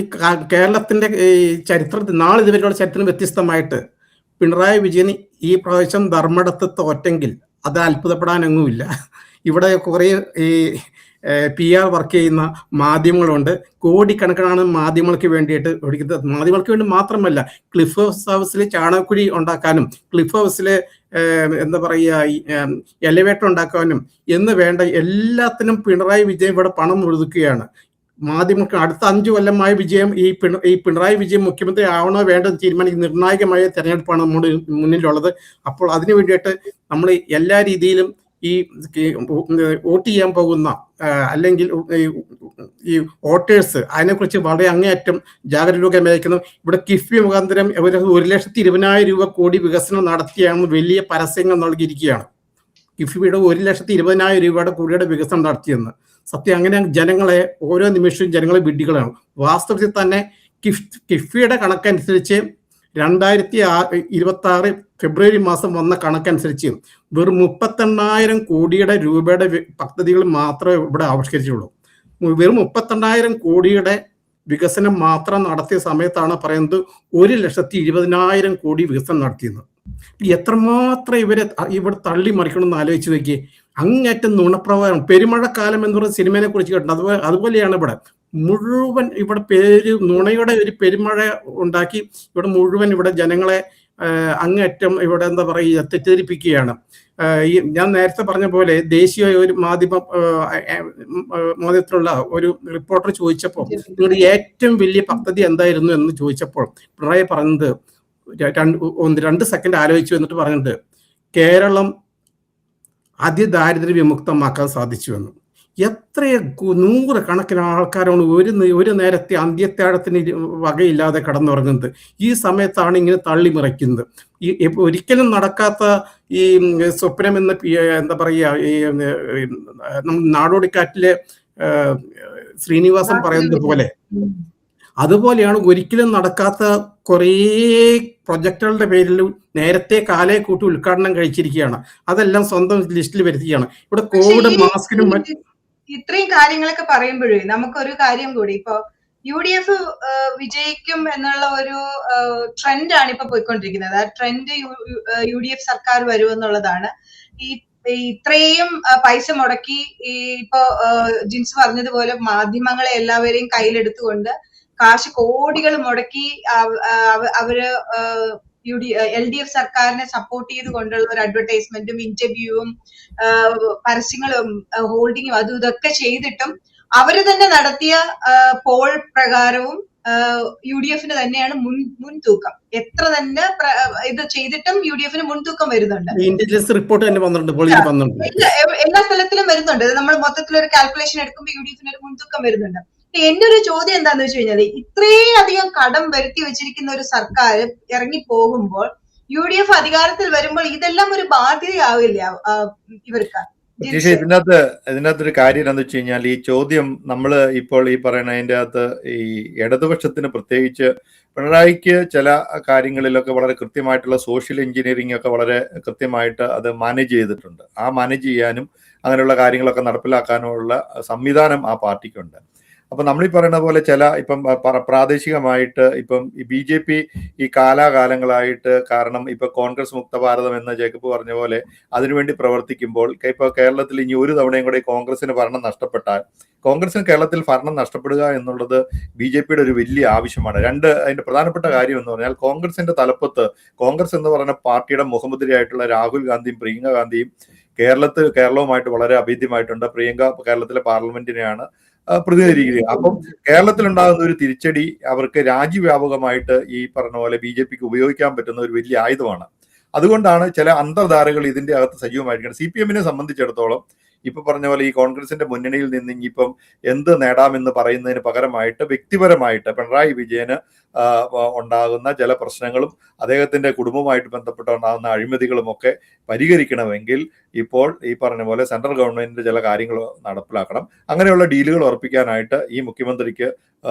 കേരളത്തിൻ്റെ ഈ ചരിത്രത്തിൽ നാളിതുവരെയുള്ള ചരിത്രം വ്യത്യസ്തമായിട്ട് പിണറായി വിജയൻ ഈ പ്രാവശ്യം ധർമ്മടത്ത് തോറ്റെങ്കിൽ അത് അത്ഭുതപ്പെടാനൊന്നുമില്ല. ഇവിടെ കുറേ ഈ PR വർക്ക് ചെയ്യുന്ന മാധ്യമങ്ങളുണ്ട്. കോടിക്കണക്കിനാണ് മാധ്യമങ്ങൾക്ക് വേണ്ടിയിട്ട് ഓടിക്കുന്നത്. മാധ്യമങ്ങൾക്ക് വേണ്ടി മാത്രമല്ല, ക്ലിഫ് ഹൗസിൽ ചാണകക്കുഴി ഉണ്ടാക്കാനും ക്ലിഫ് ഹൗസിൽ എന്താ പറയുക എലിവേറ്റർ ഉണ്ടാക്കാനും എന്ന് വേണ്ട എല്ലാത്തിനും പിണറായി വിജയൻ ഇവിടെ പണം ഒഴുക്കുകയാണ്. മാധ്യമങ്ങൾക്ക് അടുത്ത 5 കൊല്ലമായ വിജയം ഈ പിണറായി വിജയൻ മുഖ്യമന്ത്രി ആവണോ വേണ്ടത് തീരുമാനിക്കുന്ന നിർണായകമായ തെരഞ്ഞെടുപ്പാണ് നമ്മുടെ മുന്നിലുള്ളത്. അപ്പോൾ അതിനു വേണ്ടിയിട്ട് നമ്മൾ എല്ലാ രീതിയിലും ഈ വോട്ട് ചെയ്യാൻ പോകുന്ന അല്ലെങ്കിൽ ഈ വോട്ടേഴ്സ് അതിനെക്കുറിച്ച് വളരെ അങ്ങേയറ്റം ജാഗരൂകമായിരിക്കുന്നു. ഇവിടെ കിഫ്ബി മുഖാന്തരം 1,20,000 കോടി വികസനം നടത്തിയാണ് വലിയ പരസ്യങ്ങൾ നൽകിയിരിക്കുകയാണ്. കിഫ്ബിയുടെ 1,20,000 കോടിയുടെ വികസനം നടത്തിയെന്ന്. സത്യം അങ്ങനെ ജനങ്ങളെ ഓരോ നിമിഷവും ജനങ്ങളെ വിഡ്ഢികളാണ്. വാസ്തവത്തിൽ തന്നെ കിഫ്ബിയുടെ കണക്കനുസരിച്ച് 2026 ഫെബ്രുവരി മാസം വന്ന കണക്കനുസരിച്ച് വെറും 38,000 കോടിയുടെ രൂപയുടെ പദ്ധതികൾ മാത്രമേ ഇവിടെ ആവിഷ്കരിച്ചുള്ളൂ. വെറും 38,000 കോടിയുടെ വികസനം മാത്രം നടത്തിയ സമയത്താണ് പറയുന്നത് 1,20,000 കോടി വികസനം നടത്തിയെന്ന്. എത്രമാത്രം ഇവിടെ തള്ളി മറിക്കണമെന്ന് ആലോചിച്ച് നോക്കിയേ. അങ്ങേറ്റം നുണപ്രവാഹം. പെരുമഴക്കാലം എന്ന് പറയുന്ന സിനിമയെ കുറിച്ച് കേട്ടിട്ടുണ്ട്. അതുപോലെയാണ് ഇവിടെ മുഴുവൻ ഇവിടെ നുണയുടെ ഒരു പെരുമഴ ഉണ്ടാക്കി ഇവിടെ മുഴുവൻ ഇവിടെ ജനങ്ങളെ അങ്ങേറ്റം ഇവിടെ എന്താ പറയുക തെറ്റിദ്ധരിപ്പിക്കുകയാണ്. ഞാൻ നേരത്തെ പറഞ്ഞ പോലെ ദേശീയ ഒരു മാധ്യമത്തിലുള്ള ഒരു റിപ്പോർട്ടർ ചോദിച്ചപ്പോൾ നിങ്ങളുടെ ഏറ്റവും വലിയ പദ്ധതി എന്തായിരുന്നു എന്ന് ചോദിച്ചപ്പോൾ പിണറായി പറഞ്ഞത് 2 സെക്കൻഡ് ആലോചിച്ചു എന്നിട്ട് പറഞ്ഞിട്ട് കേരളം അതിദാരിദ്ര്യ വിമുക്തമാക്കാൻ സാധിച്ചു എന്ന്. എത്ര 100 കണക്കിന് ആൾക്കാരാണ് ഒരു നേരത്തെ അന്ത്യത്താഴത്തിന് വകയില്ലാതെ കടന്നുറങ്ങുന്നത്. ഈ സമയത്താണ് ഇങ്ങനെ തള്ളിമറിക്കുന്നത്. ഈ ഒരിക്കലും നടക്കാത്ത ഈ സ്വപ്നം എന്ന് എന്താ പറയുക ഈ നാടോടിക്കാറ്റിലെ ശ്രീനിവാസൻ പറയുന്നത് പോലെ അതുപോലെയാണ് ഒരിക്കലും നടക്കാത്ത കുറേ പ്രൊജക്ടുകളുടെ പേരിൽ നേരത്തെ കാലയെ കൂട്ടി ഉദ്ഘാടനം കഴിച്ചിരിക്കുകയാണ്. അതെല്ലാം സ്വന്തം ലിസ്റ്റിൽ വരുത്തിയാണ്. ഇവിടെ കോവിഡ് മാസ്കിനും ഇത്രയും കാര്യങ്ങളൊക്കെ പറയുമ്പോഴേ നമുക്കൊരു കാര്യം കൂടി, ഇപ്പൊ UDF വിജയിക്കും എന്നുള്ള ഒരു ട്രെൻഡാണ് ഇപ്പൊ പോയിക്കൊണ്ടിരിക്കുന്നത്. ആ ട്രെൻഡ് UDF സർക്കാർ വരുമെന്നുള്ളതാണ്. ഇത്രയും പൈസ മുടക്കി ഇപ്പൊ ജിൻസ് പറഞ്ഞതുപോലെ മാധ്യമങ്ങളെ എല്ലാവരെയും കയ്യിലെടുത്തുകൊണ്ട് കാശ് കോടികൾ മുടക്കി അവര് LDF സർക്കാരിനെ സപ്പോർട്ട് ചെയ്തുകൊണ്ടുള്ള ഒരു അഡ്വർടൈസ്മെന്റും ഇന്റർവ്യൂവും പരസ്യങ്ങളും ഹോൾഡിങ്ങും അതും ഇതൊക്കെ ചെയ്തിട്ടും അവര് തന്നെ നടത്തിയ പോൾ പ്രകാരവും UDF-ന് തന്നെയാണ് മുൻതൂക്കം. എത്ര തന്നെ ഇത് ചെയ്തിട്ടും UDF-ന് മുൻതൂക്കം വരുന്നുണ്ട്. ഇന്റലിജൻസ് റിപ്പോർട്ട് തന്നെ എല്ലാ സ്ഥലത്തിലും വരുന്നുണ്ട്. നമ്മൾ മൊത്തത്തിലൊരു കാൽക്കുലേഷൻ എടുക്കുമ്പോൾ UDF-ന് ഒരു മുൻതൂക്കം വരുന്നുണ്ട്. എന്റെ ഒരു ചോദ്യം എന്താന്ന് വെച്ച് കഴിഞ്ഞാല് ഇത്രയധികം കടം വരുത്തി വെച്ചിരിക്കുന്ന ഒരു സർക്കാർ ഇറങ്ങി പോകുമ്പോൾ UDF അധികാരത്തിൽ വരുമ്പോൾ ഇതെല്ലാം ഒരു ബാധ്യതയാവില്ല ഇവർക്ക്? ഇതിനകത്തൊരു കാര്യം എന്താണെന്ന് വെച്ച് കഴിഞ്ഞാൽ ഈ ചോദ്യം നമ്മൾ ഇപ്പോൾ ഈ പറയുന്നതിൻ്റെ അകത്ത് ഈ ഇടതുപക്ഷത്തിന് പ്രത്യേകിച്ച് പിണറായിക്ക് ചില കാര്യങ്ങളിലൊക്കെ വളരെ കൃത്യമായിട്ടുള്ള സോഷ്യൽ എഞ്ചിനീയറിംഗ് ഒക്കെ വളരെ കൃത്യമായിട്ട് അത് മാനേജ് ചെയ്തിട്ടുണ്ട്. ആ മാനേജ് ചെയ്യാനും അങ്ങനെയുള്ള കാര്യങ്ങളൊക്കെ നടപ്പിലാക്കാനുമുള്ള സംവിധാനം ആ പാർട്ടിക്കുണ്ട്. അപ്പൊ നമ്മളീ പറയുന്ന പോലെ ചില ഇപ്പം പ്രാദേശികമായിട്ട് ഇപ്പം ഈ BJP ഈ കാലാകാലങ്ങളായിട്ട്, കാരണം ഇപ്പൊ കോൺഗ്രസ് മുക്ത ഭാരതം എന്ന് ജേക്കബ് പറഞ്ഞ പോലെ അതിനുവേണ്ടി പ്രവർത്തിക്കുമ്പോൾ ഇപ്പൊ കേരളത്തിൽ ഇനി ഒരു തവണയും കൂടെ കോൺഗ്രസിന് ഭരണം നഷ്ടപ്പെട്ടാൽ, കോൺഗ്രസിന് കേരളത്തിൽ ഭരണം നഷ്ടപ്പെടുക എന്നുള്ളത് BJPയുടെ ഒരു വലിയ ആവശ്യമാണ്. അതിന്റെ പ്രധാനപ്പെട്ട കാര്യം എന്ന് പറഞ്ഞാൽ കോൺഗ്രസിന്റെ തലപ്പത്ത് കോൺഗ്രസ് എന്ന് പറയുന്ന പാർട്ടിയുടെ മുഖമുദ്രയായിട്ടുള്ള രാഹുൽ ഗാന്ധിയും പ്രിയങ്ക ഗാന്ധിയും കേരളവുമായിട്ട് വളരെ അഭേദ്യമായിട്ടുണ്ട്. പ്രിയങ്ക കേരളത്തിലെ പാർലമെന്റിനെയാണ് പ്രതിനിധീകരിക്കുക. അപ്പം കേരളത്തിലുണ്ടാകുന്ന ഒരു തിരിച്ചടി അവർക്ക് രാജ്യവ്യാപകമായിട്ട് ഈ പറഞ്ഞ പോലെ BJPക്ക് ഉപയോഗിക്കാൻ പറ്റുന്ന ഒരു വലിയ ആയുധമാണ്. അതുകൊണ്ടാണ് ചില അന്തർധാരകൾ ഇതിന്റെ അകത്ത് സജീവമായിരിക്കുന്നത്. CPM-നെ സംബന്ധിച്ചിടത്തോളം ഇപ്പൊ പറഞ്ഞ പോലെ ഈ കോൺഗ്രസിന്റെ മുന്നണിയിൽ നിന്ന് ഇനിയിപ്പം എന്ത് നേടാമെന്ന് പറയുന്നതിന് പകരമായിട്ട് വ്യക്തിപരമായിട്ട് പിണറായി വിജയന് ഉണ്ടാകുന്ന ചില പ്രശ്നങ്ങളും അദ്ദേഹത്തിന്റെ കുടുംബവുമായിട്ട് ബന്ധപ്പെട്ട് ഉണ്ടാകുന്ന അഴിമതികളും ഒക്കെ പരിഹരിക്കണമെങ്കിൽ ഇപ്പോൾ ഈ പറഞ്ഞ പോലെ സെൻട്രൽ ഗവൺമെന്റിന്റെ ചില കാര്യങ്ങൾ നടപ്പിലാക്കണം. അങ്ങനെയുള്ള ഡീലുകൾ ഉറപ്പിക്കാനായിട്ട് ഈ മുഖ്യമന്ത്രിക്ക്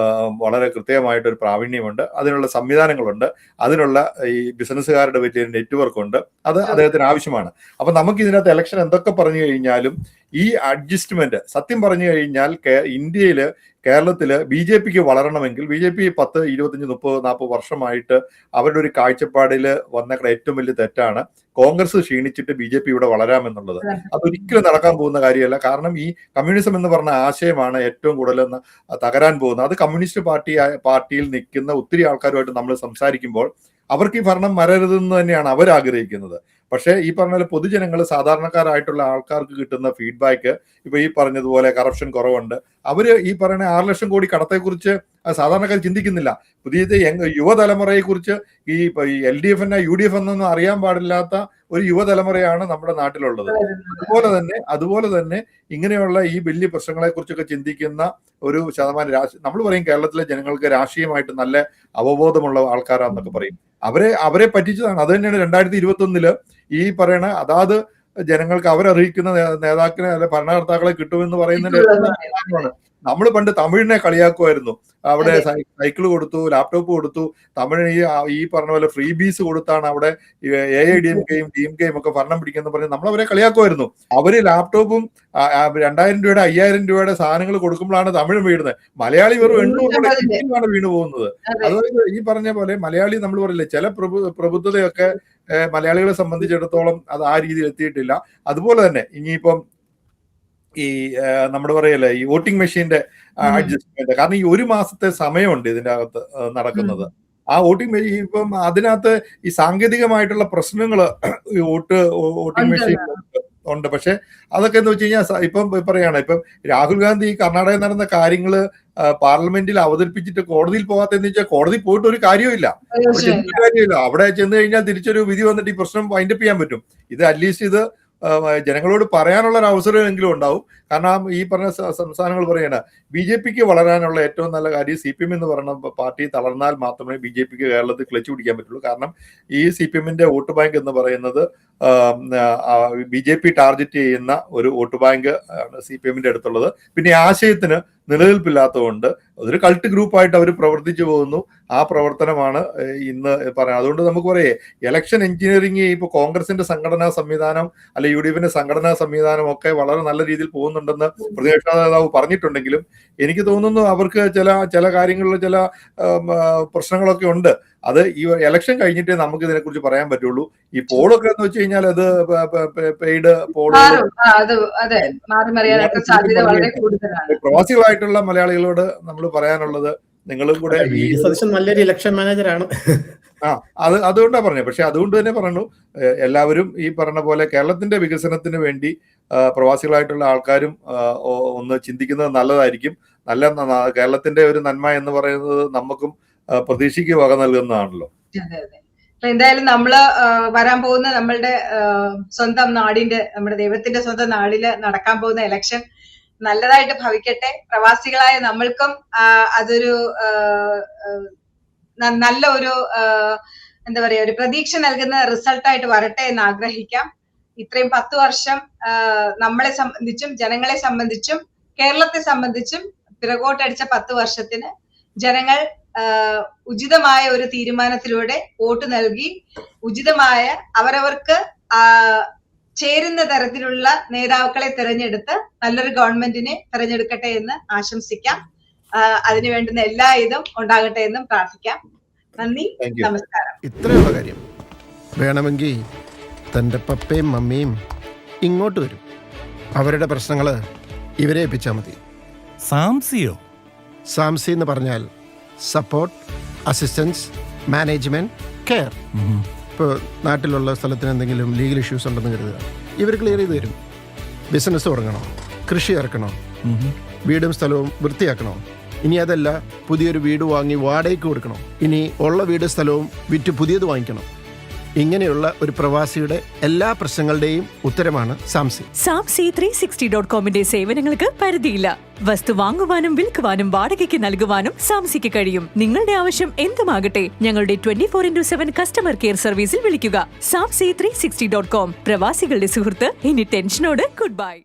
വളരെ കൃത്യമായിട്ടൊരു പ്രാവീണ്യമുണ്ട്, അതിനുള്ള സംവിധാനങ്ങളുണ്ട്, അതിനുള്ള ഈ ബിസിനസ്സുകാരുടെ വലിയ നെറ്റ്വർക്ക് ഉണ്ട്. അത് അദ്ദേഹത്തിന് ആവശ്യമാണ്. അപ്പൊ നമുക്ക് ഇതിനകത്ത് ഇലക്ഷൻ എന്തൊക്കെ പറഞ്ഞു കഴിഞ്ഞാലും ഈ അഡ്ജസ്റ്റ്മെന്റ് സത്യം പറഞ്ഞു കഴിഞ്ഞാൽ ഇന്ത്യയില് കേരളത്തില് BJPക്ക് വളരണമെങ്കിൽ BJP 10, 25, 30, 40 വർഷമായിട്ട് അവരുടെ ഒരു കാഴ്ചപ്പാടിൽ വന്നേക്കുന്ന ഏറ്റവും വലിയ തെറ്റാണ് കോൺഗ്രസ് ക്ഷീണിച്ചിട്ട് BJP ഇവിടെ വളരാമെന്നുള്ളത്. അതൊരിക്കലും നടക്കാൻ പോകുന്ന കാര്യമല്ല. കാരണം ഈ കമ്മ്യൂണിസം എന്ന് പറഞ്ഞ ആശയമാണ് ഏറ്റവും കൂടുതൽ തകരാൻ പോകുന്നത്. അത് കമ്മ്യൂണിസ്റ്റ് പാർട്ടിയിൽ നിൽക്കുന്ന ഒത്തിരി ആൾക്കാരുമായിട്ട് നമ്മൾ സംസാരിക്കുമ്പോൾ അവർക്ക് ഈ ഭരണം വരരുതെന്ന് തന്നെയാണ് അവർ ആഗ്രഹിക്കുന്നത്. പക്ഷേ ഈ പറഞ്ഞ പോലെ പൊതുജനങ്ങൾ, സാധാരണക്കാരായിട്ടുള്ള ആൾക്കാർക്ക് കിട്ടുന്ന ഫീഡ്ബാക്ക്, ഇപ്പൊ ഈ പറഞ്ഞതുപോലെ കറപ്ഷൻ കുറവുണ്ട്, അവര് ഈ പറയുന്ന 6 ലക്ഷം കോടി കടത്തെക്കുറിച്ച് സാധാരണക്കാർ ചിന്തിക്കുന്നില്ല. പുതിയ യുവതലമുറയെ കുറിച്ച് ഈ LDF എന്നാ UDF എന്നൊന്നും അറിയാൻ പാടില്ലാത്ത ഒരു യുവതലമുറയാണ് നമ്മുടെ നാട്ടിലുള്ളത്. അതുപോലെ തന്നെ ഇങ്ങനെയുള്ള ഈ വലിയ പ്രശ്നങ്ങളെ കുറിച്ചൊക്കെ ചിന്തിക്കുന്ന ഒരു ശതമാനം നമ്മൾ പറയും കേരളത്തിലെ ജനങ്ങൾക്ക് രാഷ്ട്രീയമായിട്ട് നല്ല അവബോധമുള്ള ആൾക്കാരാന്നൊക്കെ പറയും. അവരെ പറ്റിച്ചതാണ്. അത് തന്നെയാണ് 2021 ഈ പറയണ അതാത് ജനങ്ങൾക്ക് അവരറിയിക്കുന്ന നേതാക്കളെ അല്ലെ ഭരണകർത്താക്കളെ കിട്ടുമെന്ന് പറയുന്നതിന്റെ നമ്മൾ പണ്ട് തമിഴിനെ കളിയാക്കുമായിരുന്നു. അവിടെ സൈക്കിൾ കൊടുത്തു, ലാപ്ടോപ്പ് കൊടുത്തു, തമിഴിന് ഈ പറഞ്ഞ പോലെ ഫ്രീ ബീസ് കൊടുത്താണ് അവിടെ AIDMKയും DMKയും ഒക്കെ ഭരണം പിടിക്കുന്ന പറഞ്ഞ് നമ്മളവരെ കളിയാക്കുമായിരുന്നു. അവര് ലാപ്ടോപ്പും 2000 രൂപയുടെ 5000 രൂപയുടെ സാധനങ്ങൾ കൊടുക്കുമ്പോഴാണ് തമിഴ് വീഴുന്നത്. മലയാളി വെറും 800 രൂപയാണ് വീണു പോകുന്നത്. അതായത് ഈ പറഞ്ഞ പോലെ മലയാളി നമ്മൾ പറയില്ലേ, ചില പ്രബുദ്ധതയൊക്കെ മലയാളികളെ സംബന്ധിച്ചിടത്തോളം അത് ആ രീതിയിൽ എത്തിയിട്ടില്ല. അതുപോലെ തന്നെ ഇനിയിപ്പം ഈ നമ്മുടെ പറയല്ലേ ഈ വോട്ടിംഗ് മെഷീന്റെ അഡ്ജസ്റ്റ്മെന്റ്, കാരണം ഈ 1 മാസത്തെ സമയമുണ്ട് ഇതിന്റെ അകത്ത് നടക്കുന്നത്. ആ വോട്ടിംഗ് ഇപ്പം അതിനകത്ത് ഈ സാങ്കേതികമായിട്ടുള്ള പ്രശ്നങ്ങള് വോട്ടിംഗ് മെഷീൻ ഉണ്ട്. പക്ഷെ അതൊക്കെ എന്ന് വെച്ച് കഴിഞ്ഞാൽ ഇപ്പം പറയാണ്, ഇപ്പം രാഹുൽ ഗാന്ധി കർണാടകയിൽ നടന്ന കാര്യങ്ങള് പാർലമെന്റിൽ അവതരിപ്പിച്ചിട്ട് കോടതിയിൽ പോകാത്തെന്ന് വെച്ചാൽ കോടതി പോയിട്ട് ഒരു കാര്യമില്ല. അവിടെ ചെന്ന് കഴിഞ്ഞാൽ തിരിച്ചൊരു വിധി വന്നിട്ട് ഈ പ്രശ്നം വൈൻഡപ്പ് ചെയ്യാൻ പറ്റും. ഇത് അറ്റ്ലീസ്റ്റ് ഇത് ജനങ്ങളോട് പറയാനുള്ള ഒരു അവസരമെങ്കിലും ഉണ്ടാവും. കാരണം ഈ പറഞ്ഞ സംസ്ഥാനങ്ങൾ പറയണ BJPക്ക് വളരാനുള്ള ഏറ്റവും നല്ല കാര്യം CPM എന്ന് പറയുന്ന പാർട്ടി തളർന്നാൽ മാത്രമേ BJPക്ക് കേരളത്തിൽ ക്ലച്ച് പിടിക്കാൻ പറ്റുള്ളൂ. കാരണം ഈ CPMന്റെ വോട്ട് ബാങ്ക് എന്ന് പറയുന്നത് BJP ടാർഗറ്റ് ചെയ്യുന്ന ഒരു വോട്ട് ബാങ്ക് ആണ് CPMന്റെ അടുത്തുള്ളത്. പിന്നെ ആശയത്തിന് നിലനിൽപ്പില്ലാത്തതുകൊണ്ട് അതൊരു കൾട്ട് ഗ്രൂപ്പായിട്ട് അവർ പ്രവർത്തിച്ചു പോകുന്നു. ആ പ്രവർത്തനമാണ് ഇന്ന് പറയുന്നത്. അതുകൊണ്ട് നമുക്ക് പറയേ ഇലക്ഷൻ എഞ്ചിനീയറിംഗ് ഇപ്പൊ കോൺഗ്രസിന്റെ സംഘടനാ സംവിധാനം അല്ലെ UDFന്റെ സംഘടനാ സംവിധാനം ഒക്കെ വളരെ നല്ല രീതിയിൽ പോകുന്നുണ്ടെന്ന് പ്രതിപക്ഷ നേതാവ് പറഞ്ഞിട്ടുണ്ടെങ്കിലും എനിക്ക് തോന്നുന്നു അവർക്ക് ചില കാര്യങ്ങളിൽ ചില പ്രശ്നങ്ങളൊക്കെ ഉണ്ട്. അത് ഈ ഇലക്ഷൻ കഴിഞ്ഞിട്ടേ നമുക്ക് ഇതിനെക്കുറിച്ച് പറയാൻ പറ്റുള്ളൂ. ഈ പോളൊക്കെ എന്ന് വെച്ച് കഴിഞ്ഞാൽ അത് പെയ്ഡ് പോള് പ്രവാസികളായിട്ടുള്ള മലയാളികളോട് നമ്മൾ പറയാനുള്ളത്, നിങ്ങളും കൂടെ നല്ലൊരു ഇലക്ഷൻ മാനേജറാണ്. അതുകൊണ്ടാ പറഞ്ഞത്. പക്ഷെ അതുകൊണ്ട് തന്നെ പറഞ്ഞു എല്ലാവരും ഈ പറഞ്ഞ പോലെ കേരളത്തിന്റെ വികസനത്തിന് വേണ്ടി പ്രവാസികളായിട്ടുള്ള ആൾക്കാരും ഒന്ന് ചിന്തിക്കുന്നത് നല്ലതായിരിക്കും. കേരളത്തിന്റെ ഒരു നന്മ എന്ന് പറയുന്നത് നമുക്കും പ്രതീക്ഷയ്ക്ക് വക നൽകുന്നതാണല്ലോ. എന്തായാലും നമ്മള് വരാൻ പോകുന്ന നമ്മളുടെ സ്വന്തം നാടിന്റെ, നമ്മുടെ ദൈവത്തിന്റെ സ്വന്തം നാടില് നടക്കാൻ പോകുന്ന ഇലക്ഷൻ നല്ലതായിട്ട് ഭവിക്കട്ടെ. പ്രവാസികളായ നമ്മൾക്കും അതൊരു നല്ല ഒരു എന്താ പറയാ ഒരു പ്രതീക്ഷ നൽകുന്ന റിസൾട്ടായിട്ട് വരട്ടെ എന്ന് ആഗ്രഹിക്കാം. ഇത്രയും 10 വർഷം നമ്മളെ സംബന്ധിച്ചും ജനങ്ങളെ സംബന്ധിച്ചും കേരളത്തെ സംബന്ധിച്ചും പിറകോട്ടടിച്ച 10 വർഷത്തിന് ജനങ്ങൾ ഉചിതമായ ഒരു തീരുമാനത്തിലൂടെ വോട്ട് നൽകി ഉചിതമായ അവരവർക്ക് ചേരുന്ന തരത്തിലുള്ള നേതാക്കളെ തെരഞ്ഞെടുത്ത് നല്ലൊരു ഗവൺമെന്റിനെ തെരഞ്ഞെടുക്കട്ടെ എന്ന് ആശംസിക്കാം. അതിനു വേണ്ടുന്ന എല്ലാ ഇതും ഉണ്ടാകട്ടെ എന്നും പ്രാർത്ഥിക്കാം. നന്ദി, നമസ്കാരം. ഇത്രയുള്ള കാര്യം വേണമെങ്കിൽ തൻ്റെ പപ്പയും മമ്മിയും ഇങ്ങോട്ട് വരും. അവരുടെ പ്രശ്നങ്ങള് ഇവരെ ഏൽപ്പിച്ചാൽ മതി. സാംസി എന്ന് പറഞ്ഞാൽ സപ്പോർട്ട്, അസിസ്റ്റൻസ്, മാനേജ്മെന്റ്, കെയർ. ഇപ്പോൾ നാട്ടിലുള്ള സ്ഥലത്തിന് എന്തെങ്കിലും ലീഗൽ ഇഷ്യൂസ് ഉണ്ടെന്ന് കരുതുക, ഇവർ ക്ലിയർ ചെയ്ത് തരും. ബിസിനസ് തുടങ്ങണോ, കൃഷി ഇറക്കണോ, വീടും സ്ഥലവും വൃത്തിയാക്കണോ, ഇനി അതല്ല പുതിയൊരു വീട് വാങ്ങി വാടകയ്ക്ക് കൊടുക്കണോ, ഇനി ഉള്ള വീട് സ്ഥലവും വിറ്റ് പുതിയത് വാങ്ങിക്കണം, ഇങ്ങനെയുള്ള ഒരു പ്രവാസിയുടെ എല്ലാ പ്രശ്നങ്ങളുടെയും ഉത്തരമാണ് സാംസി. സാംസി 360.comന്റെ സേവനങ്ങൾക്ക് പരിധിയില്ല. വസ്തു വാങ്ങുവാനും വിൽക്കുവാനും വാടകയ്ക്ക് നൽകുവാനും സാംസിക്ക് കഴിയും. നിങ്ങളുടെ ആവശ്യം എന്തുമാകട്ടെ, ഞങ്ങളുടെ 24/7 കസ്റ്റമർ കെയർ സർവീസിൽ വിളിക്കുക. സാംസി 360.com, പ്രവാസികളുടെ സുഹൃത്ത്. ഇനി ടെൻഷനോട് ഗുഡ് ബൈ.